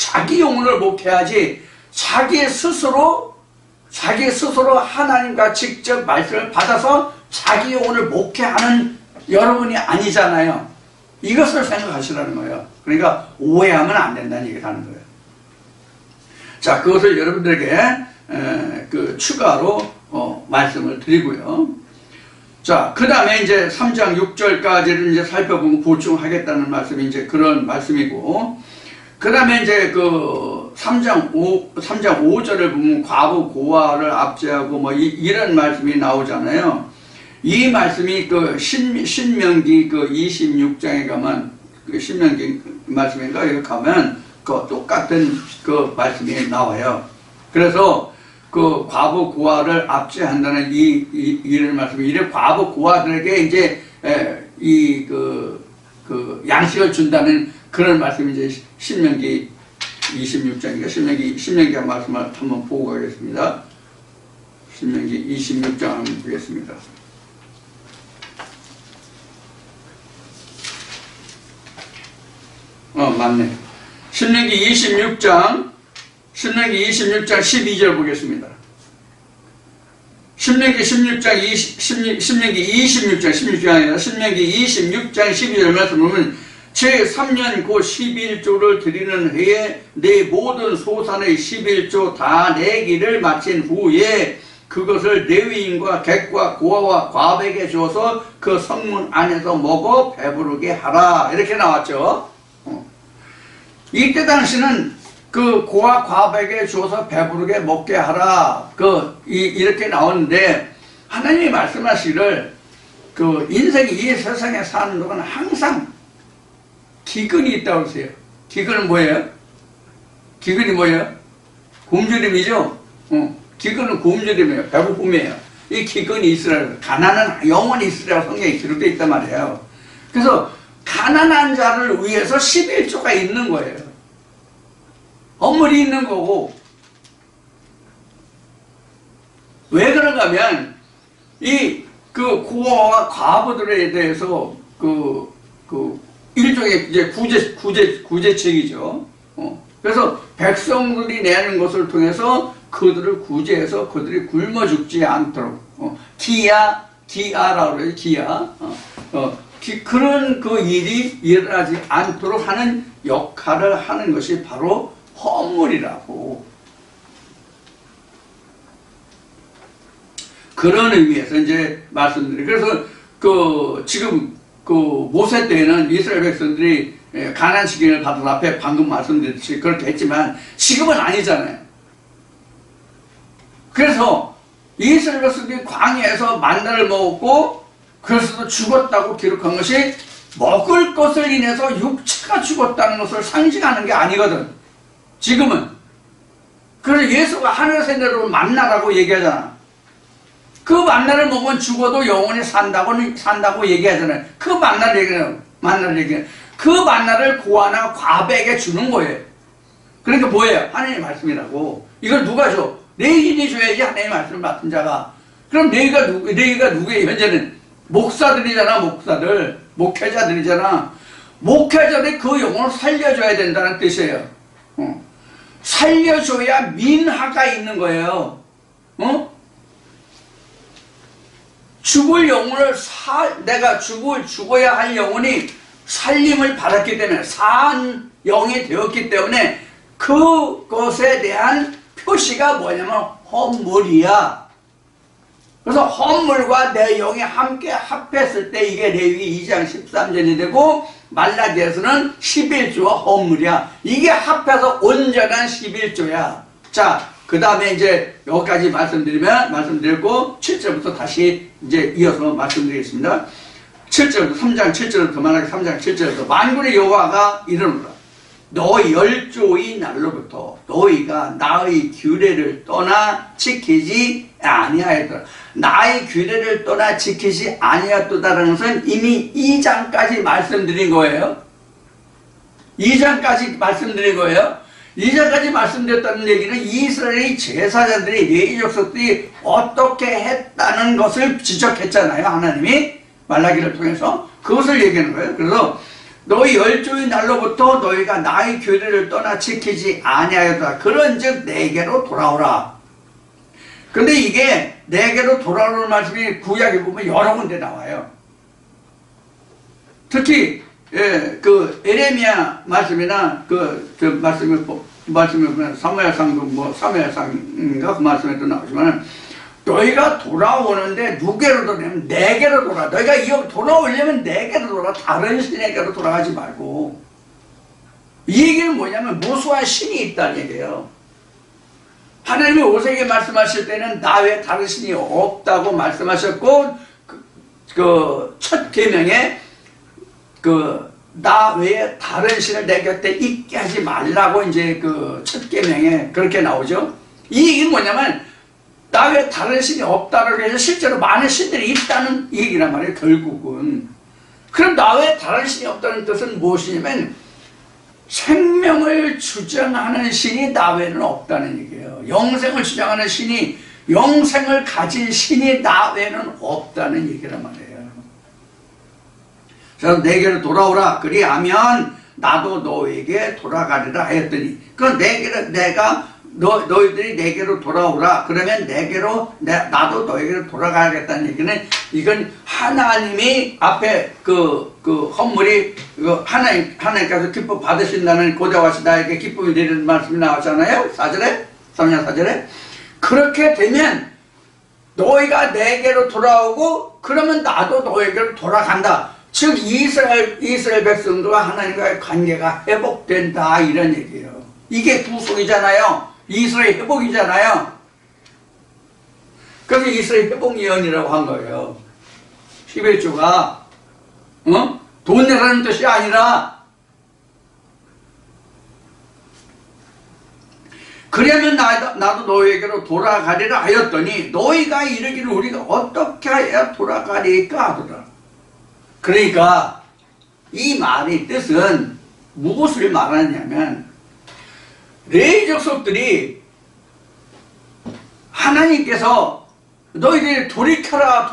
자기 영혼을 목회하지 자기 스스로 하나님과 직접 말씀을 받아서 자기 영혼을 목회하는 여러분이 아니잖아요. 이것을 생각하시라는 거예요. 그러니까 오해하면 안 된다는 얘기를 하는 거예요. 자, 그것을 여러분들에게 추가로 말씀을 드리고요. 자, 그 다음에 이제 3장 6절까지를 이제 살펴보고 보충하겠다는 말씀이 이제 그런 말씀이고, 그 다음에 이제 3장 5절을 보면 과부 고아를 압제하고 뭐 이런 말씀이 나오잖아요. 이 말씀이 신명기 26장에 가면, 신명기 말씀인가? 여기 가면 똑같은 말씀이 나와요. 그래서 과부 고아를 압제한다는 이런 말씀이, 이래 과부 고아들에게 이제 양식을 준다는 그런 말씀이 이제 신명기 26장인가? 신명기 말씀을 한번 보고 가겠습니다. 신명기 26장 한번 보겠습니다. 맞네. 신명기 26장 12절 보겠습니다. 신명기 16장이 아니라 신명기 26장 12절 말씀 보면, 제3년 곧 11조를 드리는 해에 내 모든 소산의 11조 다 내기를 마친 후에 그것을 레위인과 객과 고아와 과백에 주어서 그 성문 안에서 먹어 배부르게 하라. 이렇게 나왔죠. 이때 당시는 고아 과백에 주어서 배부르게 먹게 하라. 이렇게 나오는데, 하나님이 말씀하시기를 인생이 이 세상에 사는 동안 항상 기근이 있다고 그러세요. 기근은 뭐예요? 기근이 뭐예요? 굶주림이죠? 기근은 굶주림이에요. 배고픔이에요. 이 기근이 있으라고, 가난은 영원히 있으라고 성경에 기록되어 있단 말이에요. 그래서 가난한 자를 위해서 11조가 있는 거예요. 헌물이 있는 거고. 왜 그런가 하면, 고아와 과부들에 대해서 일종의 이제 구제책이죠. 그래서 백성들이 내는 것을 통해서 그들을 구제해서 그들이 굶어 죽지 않도록, 기아라고 그래요. 기아. 그런 일이 일어나지 않도록 하는 역할을 하는 것이 바로 헌물이라고. 그런 의미에서 이제 말씀드려요. 그래서 지금 모세 때에는 이스라엘 백성들이 가나안 식인을 받은 앞에 방금 말씀드렸듯이 그렇게 했지만 지금은 아니잖아요. 그래서 이스라엘 백성들이 광야에서 만나를 먹었고 그래서도 죽었다고 기록한 것이 먹을 것을 인해서 육체가 죽었다는 것을 상징하는 게 아니거든. 지금은. 그래서 예수가 하늘에서 내려온 만나라고 얘기하잖아. 그 만나를 먹으면 죽어도 영원히 산다고 얘기하잖아요. 그 만나를 얘기해요. 그 만나를 고아나 과백에 주는 거예요. 그러니까 뭐예요? 하나님의 말씀이라고. 이걸 누가 줘? 레위인이 줘야지, 하나님의 말씀을 맡은 자가. 그럼 레위가 누구예요? 현재는 목사들이잖아. 목회자들이잖아. 목회자들이 그 영혼을 살려줘야 된다는 뜻이에요. 살려줘야 민하가 있는 거예요. 죽을 영혼을 내가 죽어야 할 영혼이 살림을 받았기 때문에, 산 영이 되었기 때문에 그것에 대한 표시가 뭐냐면 헌물이야. 그래서 헌물과 내 영이 함께 합했을 때 이게 레위기 2장 13절이 되고, 말라기에서는 11조와 헌물이야. 이게 합해서 온전한 11조야. 자, 그 다음에 이제 여기까지 말씀드리고 7절부터 다시 이제 이어서 말씀드리겠습니다. 7절부터 3장 7절부터 만약에 3장 7절부터 만군의 여호와가 이르노라. 너 열조의 날로부터 너희가 나의 규례를 떠나 지키지 아니하였더라. 나의 규례를 떠나 지키지 아니하였다라는 것은 이미 2장까지 말씀드린 거예요. 2장까지 말씀드린 거예요. 2장까지 말씀드렸다는 얘기는 이스라엘의 제사장들이, 레위 족속들이 어떻게 했다는 것을 지적했잖아요. 하나님이 말라기를 통해서 그것을 얘기하는 거예요. 그래서 너희 열조의 날로부터 너희가 나의 규례를 떠나 지키지 아니하였다. 그런즉 내게로 돌아오라. 근데 이게 내게로 돌아오는 말씀이 구약에 보면 여러 군데 나와요. 특히 그 에레미야 말씀이나 그 말씀을 보면 사무엘상도 뭐 사무엘상인가 그 말씀에도 나오지만 너희가 돌아오는데 누구로 돌아오냐면 내게로 돌아. 너희가 이거 돌아오려면 내게로 돌아. 다른 신에게로 돌아가지 말고. 이 얘기는 뭐냐면 무수한 신이 있다는 얘기예요. 하나님이 오세에게 말씀하실 때는 나 외에 다른 신이 없다고 말씀하셨고 그 첫 계명에 그 나 외에 다른 신을 내 곁에 있게 하지 말라고 이제 그 첫 계명에 그렇게 나오죠. 이 얘기는 뭐냐면 나 외에 다른 신이 없다고 해서 실제로 많은 신들이 있다는 얘기란 말이에요. 결국은. 그럼 나 외에 다른 신이 없다는 뜻은 무엇이냐면 생명을 주장하는 신이 나 외에는 없다는 얘기예요. 영생을 주장하는 신이, 영생을 가진 신이 나 외에는 없다는 얘기란 말이에요. 그래서 내게로 돌아오라. 그리하면 나도 너에게 돌아가리라 하였더니, 그럼 너희들이 내게로 돌아오라. 그러면 나도 너에게로 돌아가야겠다는 얘기는, 이건 하나님이 앞에 그 헌물이, 하나님께서 기쁨 받으신다는 고대와시 나에게 기쁨이 되는 말씀이 나왔잖아요. 4절에, 3장 4절에. 그렇게 되면 너희가 내게로 돌아오고, 그러면 나도 너에게로 돌아간다. 즉, 이스라엘 백성들과 하나님과의 관계가 회복된다. 이런 얘기예요. 이게 구속이잖아요. 이스라엘 회복이잖아요. 그래서 이스라엘 회복 예언이라고 한 거예요. 11조가 돈 내라는 뜻이 아니라, 그러면 나도 너희에게로 돌아가리라 하였더니 너희가 이르기를 우리가 어떻게 해야 돌아가리까 하더라. 그러니까 이 말의 뜻은 무엇을 말하냐면, 레위 족속들이 하나님께서 너희들이 돌이켜라.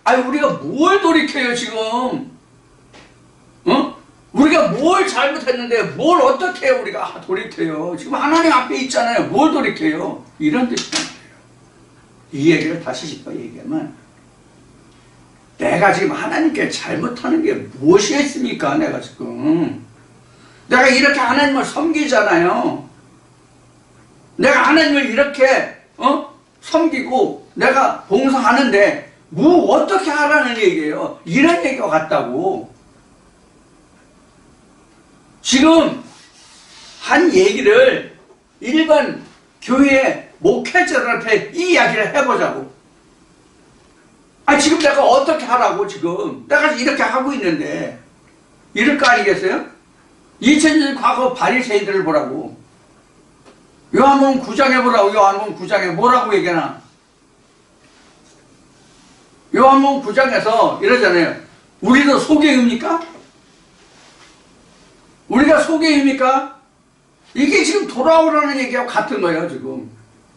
아니 우리가 뭘 돌이켜요 지금? 우리가 뭘 잘못했는데 뭘 어떻게 해요 우리가 돌이켜요? 지금 하나님 앞에 있잖아요. 뭘 돌이켜요? 이런 뜻이란 말이에요. 이 얘기를 다시 짚어 얘기하면, 내가 지금 하나님께 잘못하는 게 무엇이 있습니까? 내가 지금 내가 이렇게 하나님을 섬기잖아요. 내가 하나님을 이렇게 섬기고 내가 봉사하는데 어떻게 하라는 얘기예요? 이런 얘기가 같다고. 지금 한 얘기를 일반 교회 목회자들한테 이 이야기를 해보자고. 지금 내가 어떻게 하라고 지금 내가 이렇게 하고 있는데 이럴 거 아니겠어요? 2000년 과거 바리새인들을 보라고. 요한복음 9장에 보라고. 요한복음 9장에 뭐라고 얘기하나? 요한복음 9장에서 이러잖아요. 우리도 소경입니까? 우리가 소경입니까? 이게 지금 돌아오라는 얘기하고 같은 거예요 지금.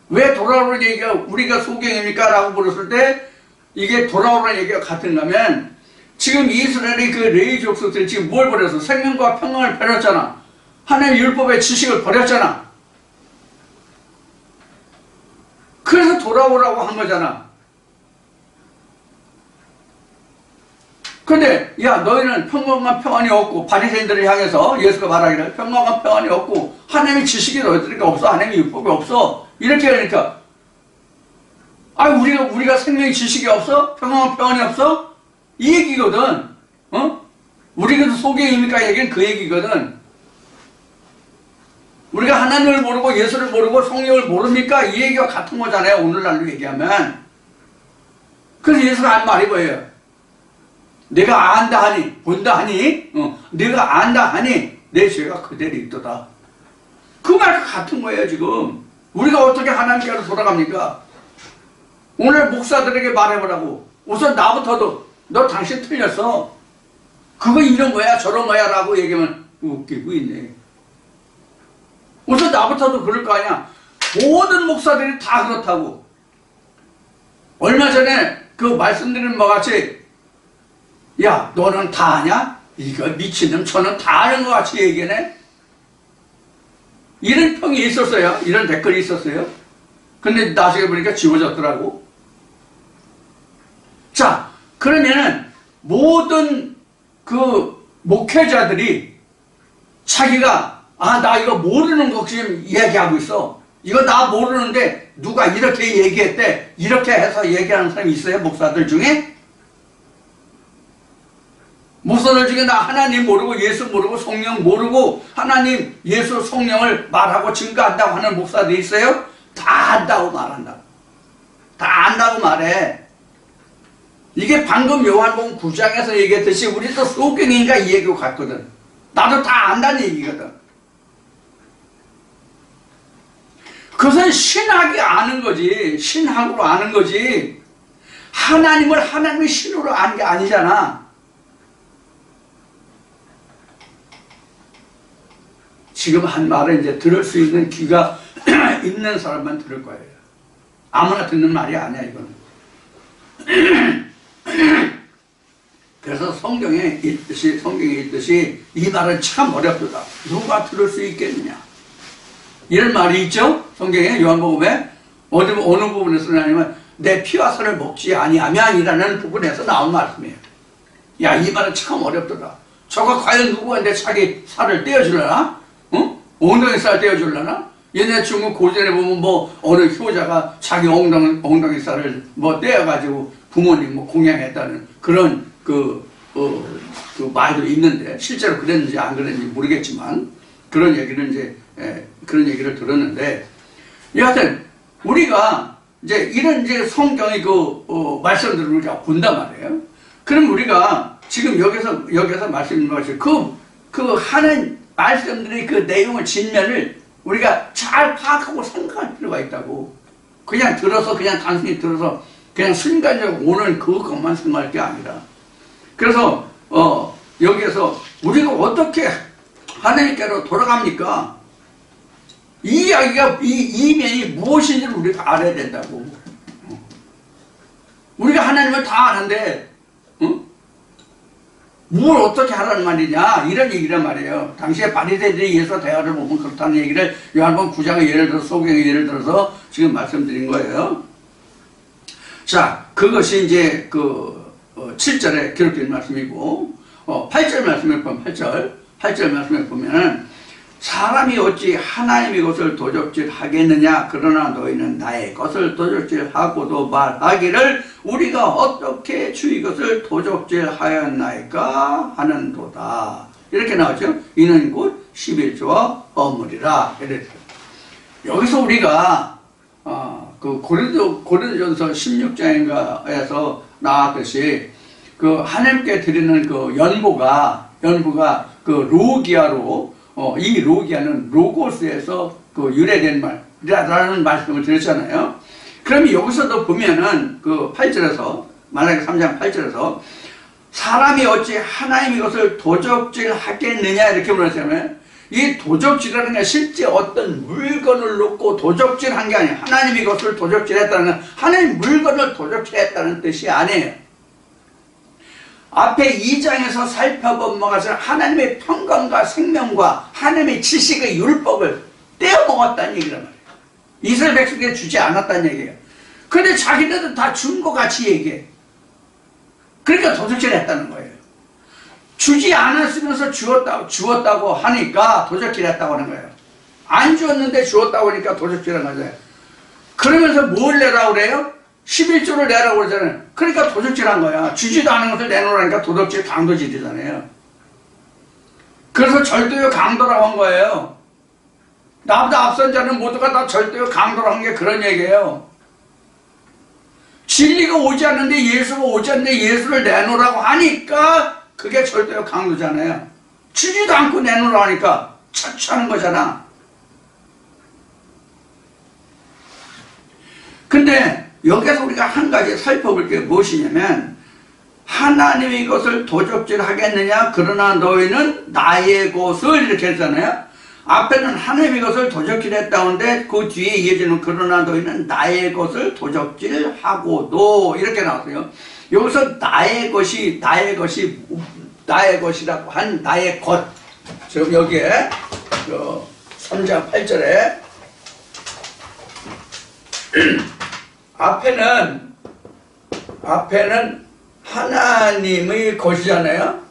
왜 돌아오라는 얘기가 우리가 소경입니까? 라고 물었을 때 이게 돌아오라는 얘기가 같은가 하면, 지금 이스라엘의 그 레위 족속들이 지금 뭘 버렸어? 생명과 평강을 버렸잖아. 하나님의 율법의 지식을 버렸잖아. 그래서 돌아오라고 한 거잖아. 근데 야 너희는 평강과 평안이 없고, 바리새인들을 향해서 예수가 말하기를 평강과 평안이 없고 하나님의 지식이 너희들에게 없어. 하나님의 율법이 없어. 이렇게 하니까 우리가 생명의 지식이 없어? 평강과 평안이 없어? 이 얘기거든. 우리가 소경입니까? 얘기는 그 얘기거든. 우리가 하나님을 모르고 예수를 모르고 성령을 모릅니까? 이 얘기와 같은 거잖아요. 오늘날로 얘기하면. 그래서 예수가 한 말이 뭐예요? 내가 안다 하니, 본다 하니, 내가 안다 하니 내 죄가 그대로 있도다. 그 말과 같은 거예요 지금. 우리가 어떻게 하나님께로 돌아갑니까? 오늘 목사들에게 말해보라고. 우선 나부터도 너 당신 틀렸어. 그거 이런 거야 저런 거야 라고 얘기하면 웃기고 있네. 우선 나부터도 그럴 거 아니야. 모든 목사들이 다 그렇다고. 얼마 전에 그 말씀드린 것 같이, 야 너는 다 아냐? 이거 미친놈 저는 다 아는 것 같이 얘기하네. 이런 평이 있었어요. 이런 댓글이 있었어요. 근데 나중에 보니까 지워졌더라고. 자, 그러면은 모든 그 목회자들이 자기가 나 이거 모르는 거 지금 얘기하고 있어. 이거 나 모르는데 누가 이렇게 얘기했대. 이렇게 해서 얘기하는 사람이 있어요? 목사들 중에? 목사들 중에 나 하나님 모르고 예수 모르고 성령 모르고 하나님 예수 성령을 말하고 증거한다고 하는 목사들이 있어요? 다 안다고 말한다. 다 안다고 말해. 이게 방금 요한복음 9장에서 얘기했듯이 우리도 소경인가 이 얘기가 같거든. 나도 다 안다는 얘기거든. 그것은 신학이 아는 거지. 신학으로 아는 거지. 하나님을 하나님의 신으로 아는 게 아니잖아. 지금 한 말을 이제 들을 수 있는 귀가 있는 사람만 들을 거예요. 아무나 듣는 말이 아니야, 이거는. 그래서 성경에 있듯이 이 말은 참 어렵다. 누가 들을 수 있겠느냐. 이런 말이 있죠? 성경에 요한복음에 어느 부분에서 나오냐면 내 피와 살을 먹지 아니하면이라는 부분에서 나온 말씀이에요. 야, 이 말은 참 어렵더라. 저거 과연 누구한테 자기 살을 떼어주려나? 어? 엉덩이 살 떼어주려나? 옛날 중국 고전에 보면 뭐 어느 효자가 자기 엉덩이 살을 뭐 떼어가지고 부모님 뭐 공양했다는 그런 그 말도 있는데 실제로 그랬는지 안 그랬는지 모르겠지만 그런 얘기를 그런 얘기를 들었는데 여하튼 우리가 이제 이런 이제 성경의 말씀들을 우리가 본단 말이에요. 그럼 우리가 지금 여기서 말씀드린 것이 그 하는 말씀들의 그 내용을 진면을 우리가 잘 파악하고 생각할 필요가 있다고. 그냥 단순히 들어서 그냥 순간적으로 오늘 그것만 생각할 게 아니라. 그래서 여기에서 우리가 어떻게 하나님께로 돌아갑니까? 이 이야기가 이 면이 무엇인지를 우리가 알아야 된다고. 우리가 하나님을 다 아는데 뭘 어떻게 하라는 말이냐 이런 얘기란 말이에요. 당시에 바리새인들이 예수와 대화를 보면 그렇다는 얘기를 요한복음 9장의 예를 들어서 소경의 예를 들어서 지금 말씀드린 거예요. 자, 그것이 이제 7절에 기록된 말씀이고 8절 말씀에 보면 8절 말씀에 보면은 사람이 어찌 하나님의 것을 도적질 하겠느냐 그러나 너희는 나의 것을 도적질하고도 말하기를 우리가 어떻게 주의 것을 도적질하였나이까 하는도다. 이렇게 나오죠. 이는 곧 11조와 어물이라. 이렇게. 여기서 우리가 고린도전서 16장인가에서 나왔듯이 하나님께 드리는 연보가 로기아로 이 로기아는 로고스에서 유래된 말이라는 말씀을 드렸잖아요. 그럼 여기서도 보면은 8절에서 만약에 3장 8절에서 사람이 어찌 하나님의 것을 도적질 하겠느냐 이렇게 물었잖아요. 이 도적질이라는 게 실제 어떤 물건을 놓고 도적질한 게 아니에요. 하나님의 것을 도적질했다는 건 하나님 물건을 도적질했다는 뜻이 아니에요. 앞에 2장에서 살펴본 것은 하나님의 평강과 생명과 하나님의 지식의 율법을 떼어먹었다는 얘기란 말이에요. 이스라엘 백성에게 주지 않았다는 얘기예요. 그런데 자기네들 다 준 것 같이 얘기해. 그러니까 도적질했다는 거예요. 주지 않았으면서 주었다고 하니까 도적질했다고 하는 거예요. 안 주었는데 주었다고 하니까 도적질한 거잖아요. 그러면서 뭘 내라고 그래요? 11조를 내라고 그러잖아요. 그러니까 도적질한 거야. 주지도 않은 것을 내놓으라니까 도덕질 강도질이잖아요. 그래서 절도요 강도라고 한 거예요. 나보다 앞선 자는 모두가 다 절도요 강도라고 한 게 그런 얘기예요. 진리가 오지 않는데 예수가 오지 않는데 예수를 내놓으라고 하니까 그게 절도요 강도잖아요. 주지도 않고 내놓으라고 하니까 착취하는 거잖아. 근데 여기서 우리가 한 가지 살펴볼 게 무엇이냐면 하나님의 것을 도적질 하겠느냐 그러나 너희는 나의 것을 이렇게 했잖아요. 앞에는 하나님의 것을 도적질했다는데 그 뒤에 이어지는 그러나 너희는 나의 것을 도적질하고도 이렇게 나왔어요. 여기서 나의 것이 나의 것이라고 한 나의 것. 지금 여기에 3장 8절에 앞에는 하나님의 것이잖아요.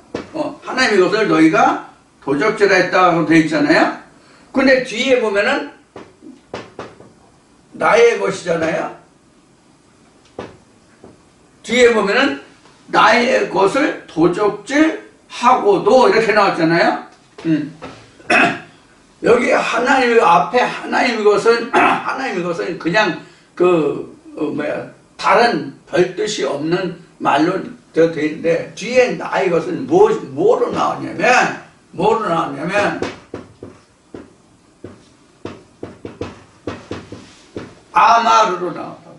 하나님의 것을 너희가 도적질하 했다고 되어 있잖아요. 근데 뒤에 보면은 나의 것이잖아요. 뒤에 보면은 나의 것을 도적질하고도 이렇게 나왔잖아요. 여기 앞에 하나님의 것은 그냥 다른 별 뜻이 없는 말로 되어 있는데, 뒤에 나의 것은 뭐로 나오냐면 아마르로 나왔다고.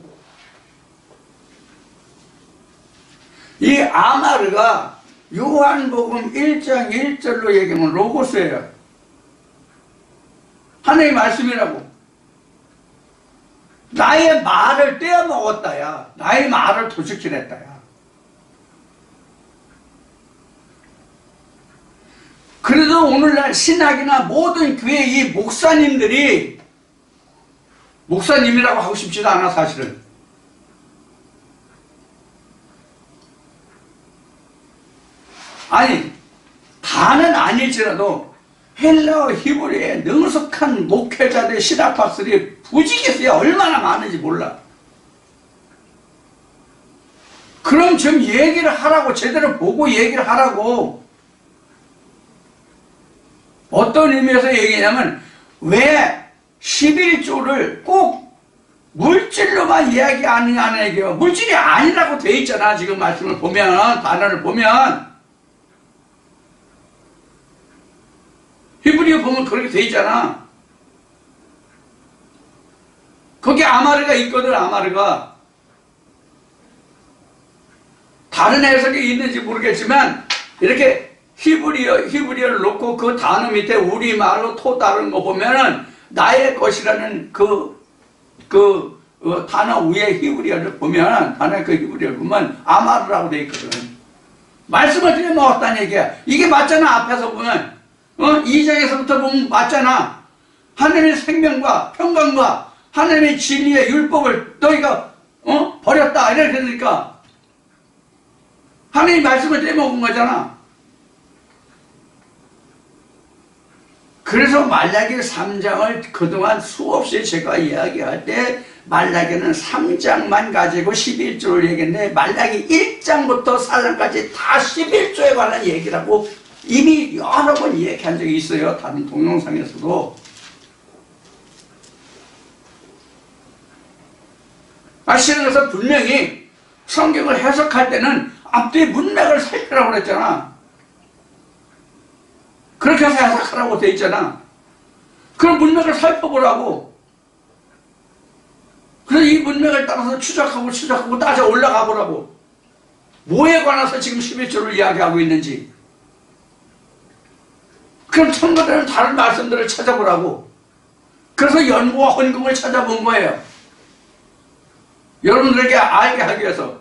이 아마르가 요한복음 1장 1절로 얘기하면 로고스예요. 하나님의 말씀이라고. 나의 말을 떼어먹었다야. 나의 말을 도둑질했다야. 그래도 오늘날 신학이나 모든 교회 이 목사님이라고 하고 싶지도 않아, 사실은. 아니, 다는 아닐지라도 헬라어 히브리에 능숙한 목회자들, 신학박사들이 부지기수에 얼마나 많은지 몰라. 그럼 좀 얘기를 하라고, 제대로 보고 얘기를 하라고. 어떤 의미에서 얘기냐면, 왜 11조를 꼭 물질로만 이야기하느냐는 얘기예요. 물질이 아니라고 돼 있잖아. 지금 말씀을 보면, 단어를 보면. 히브리어 보면 그렇게 돼 있잖아. 거기 아마르가 있거든, 아마르가. 다른 해석이 있는지 모르겠지만, 이렇게 히브리어를 놓고 그 단어 밑에 우리말로 토 다른 거 보면은, 나의 것이라는 단어 위에 히브리어를 보면, 히브리어를 보면, 아마르라고 돼 있거든. 말씀을 드려 먹었다는 얘기야. 이게 맞잖아, 앞에서 보면. 2장에서부터 보면 맞잖아. 하나님의 생명과 평강과 하나님의 진리의 율법을 너희가 버렸다 이렇게 되니까 하나님의 말씀을 떼먹은 거잖아. 그래서 말라기 3장을 그동안 수없이 제가 이야기할 때 말라기는 3장만 가지고 11조를 얘기했는데, 말라기 1장부터 4장까지 다 11조에 관한 얘기라고 이미 여러 번 얘기한 적이 있어요. 다른 동영상에서도. 실은 분명히 성경을 해석할 때는 앞뒤 문맥을 살피라고 그랬잖아. 그렇게 해서 해석하라고 돼 있잖아. 그럼 문맥을 살펴보라고. 그래서 이 문맥을 따라서 추적하고 따져 올라가 보라고. 뭐에 관해서 지금 11조를 이야기하고 있는지. 그럼 첨가되는 다른 말씀들을 찾아보라고. 그래서 연구와 헌금을 찾아본 거예요. 여러분들에게 알게 하기 위해서.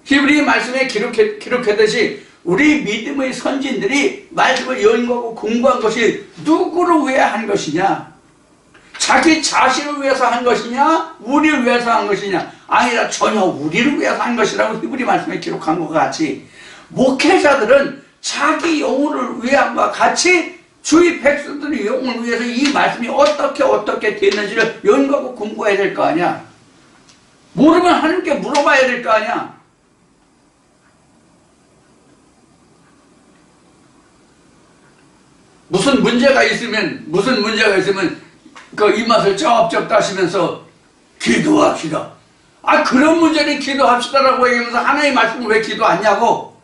히브리 말씀에 기록했듯이 우리 믿음의 선진들이 말씀을 연구하고 공부한 것이 누구를 위해 한 것이냐? 자기 자신을 위해서 한 것이냐? 우리를 위해서 한 것이냐? 아니라 전혀 우리를 위해서 한 것이라고 히브리 말씀에 기록한 것 같이, 목회자들은 자기 영혼을 위함과 같이 주위 백성들의 영혼을 위해서 이 말씀이 어떻게 됐는지를 연구하고 공부해야 될 거 아니야. 모르면 하나님께 물어봐야 될 거 아니야. 무슨 문제가 있으면 그 입맛을 쩝쩝 다시면서 기도합시다. 그런 문제는 기도합시다라고 얘기하면서 하나님의 말씀을 왜 기도 안 하냐고.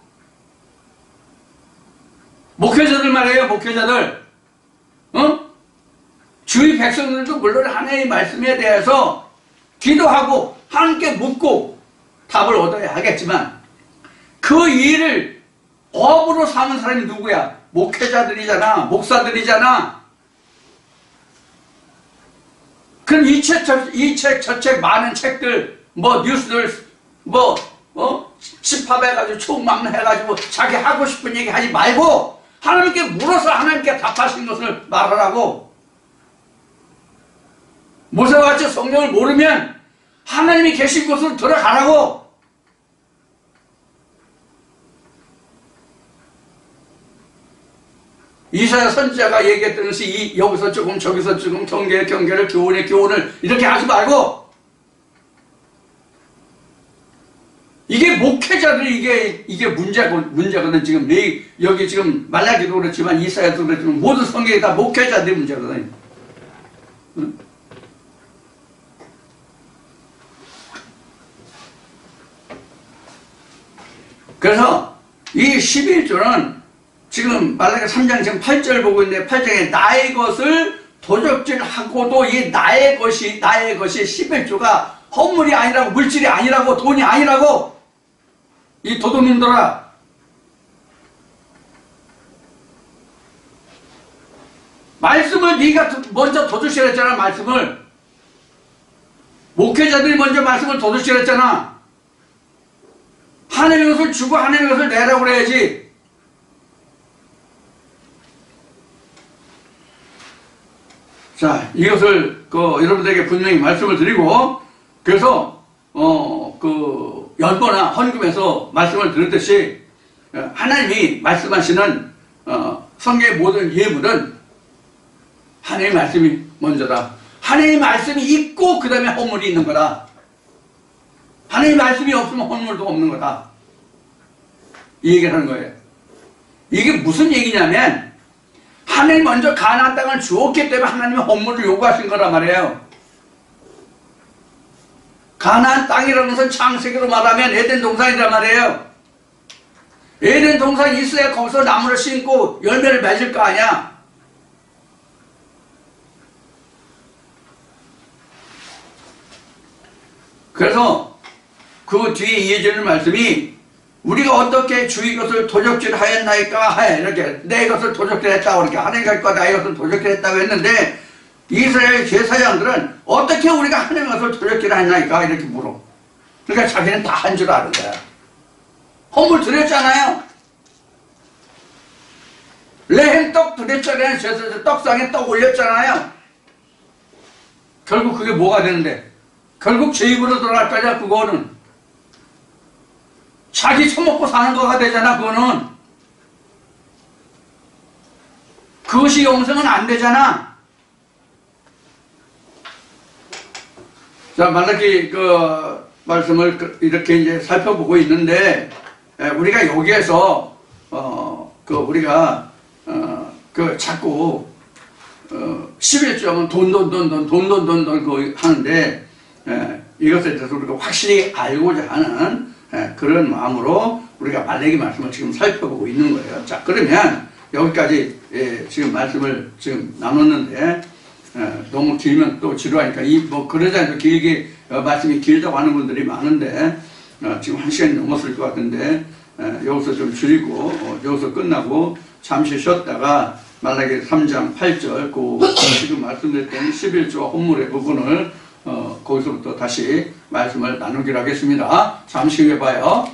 목회자들 말이에요, 목회자들. 주위 백성들도 물론 하나님의 말씀에 대해서 기도하고 하나님께 묻고 답을 얻어야 하겠지만, 그 일을 업으로 삼은 사람이 누구야? 목회자들이잖아, 목사들이잖아. 그럼 이 책 저 책 많은 책들, 뉴스들, 집합해가지고 총망해가지고 자기 하고 싶은 얘기 하지 말고 하나님께 물어서 하나님께 답하신 것을 말하라고. 모세와 같이 성경을 모르면 하나님이 계신 곳으로 들어가라고. 이사야 선지자가 얘기했던 것이 여기서 조금 저기서 조금 경계를 교훈을 이렇게 하지 말고, 이게 목회자들이 이게 문제거든. 지금 여기 지금 말라기도 그렇지만 이사야도 그렇지만 모든 성경이 다 목회자들이 문제거든. 응? 그래서 이 11조는 지금 말라기 3장 지금 8절 보고 있는데 8장에 나의 것을 도적질하고도 이 나의 것이 11조가 헌물이 아니라고, 물질이 아니라고, 돈이 아니라고, 이 도둑놈들아. 말씀을 네가 먼저 도둑질했잖아. 말씀을 목회자들이 먼저 말씀을 도둑질했잖아. 하나님의 것을 주고 하나님의 것을 내라고 그래야지. 자, 이것을 여러분들에게 분명히 말씀을 드리고, 그래서 연보나 헌금에서 말씀을 드렸듯이 하나님이 말씀하시는 성경의 모든 예물은 하나님의 말씀이 먼저다. 하나님의 말씀이 있고 그 다음에 헌물이 있는 거다. 하나님의 말씀이 없으면 헌물도 없는 거다. 이 얘기를 하는 거예요. 이게 무슨 얘기냐면 하나님 먼저 가나안 땅을 주었기 때문에 하나님이 헌물을 요구하신 거란 말이에요. 가나안 땅이라는 것은 창세기로 말하면 에덴 동산이란 말이에요. 에덴 동산 있어야 거기서 나무를 심고 열매를 맺을 거 아니야. 그래서 그 뒤에 이어지는 말씀이 우리가 어떻게 주의 것을 도적질하였나이까 이렇게 내 것을 도적질했다고 이렇게 하나님의 것과 나의 것을 도적질했다고 했는데 이스라엘 제사장들은 어떻게 우리가 하나님의 것을 도적질했나이까 이렇게 물어. 그러니까 자기는 다 한 줄 아는 거야. 헌물 드렸잖아요. 레헴떡 드렸잖아요. 떡상에 떡 올렸잖아요. 결국 그게 뭐가 되는데? 결국 제 입으로 돌아갈 거냐 그거는. 자기 처먹고 사는 거가 되잖아 그거는. 그것이 영생은 안 되잖아. 자, 말라기 말씀을 이렇게 이제 살펴보고 있는데, 우리가 여기에서, 우리가, 자꾸, 11조하면 돈 하는데, 이것에 대해서 우리가 확실히 알고자 하는 그런 마음으로 우리가 말라기 말씀을 지금 살펴보고 있는 거예요. 자, 그러면 여기까지 지금 말씀을 지금 나눴는데, 너무 길면 또 지루하니까 그러지 않고 길게 말씀이 길다고 하는 분들이 많은데 지금 1시간이 넘었을 것 같은데 여기서 좀 줄이고 여기서 끝나고 잠시 쉬었다가 말라기 3장 8절 지금 말씀드렸던 11조 헌물의 부분을 거기서부터 다시 말씀을 나누기로 하겠습니다. 잠시 후에 봐요.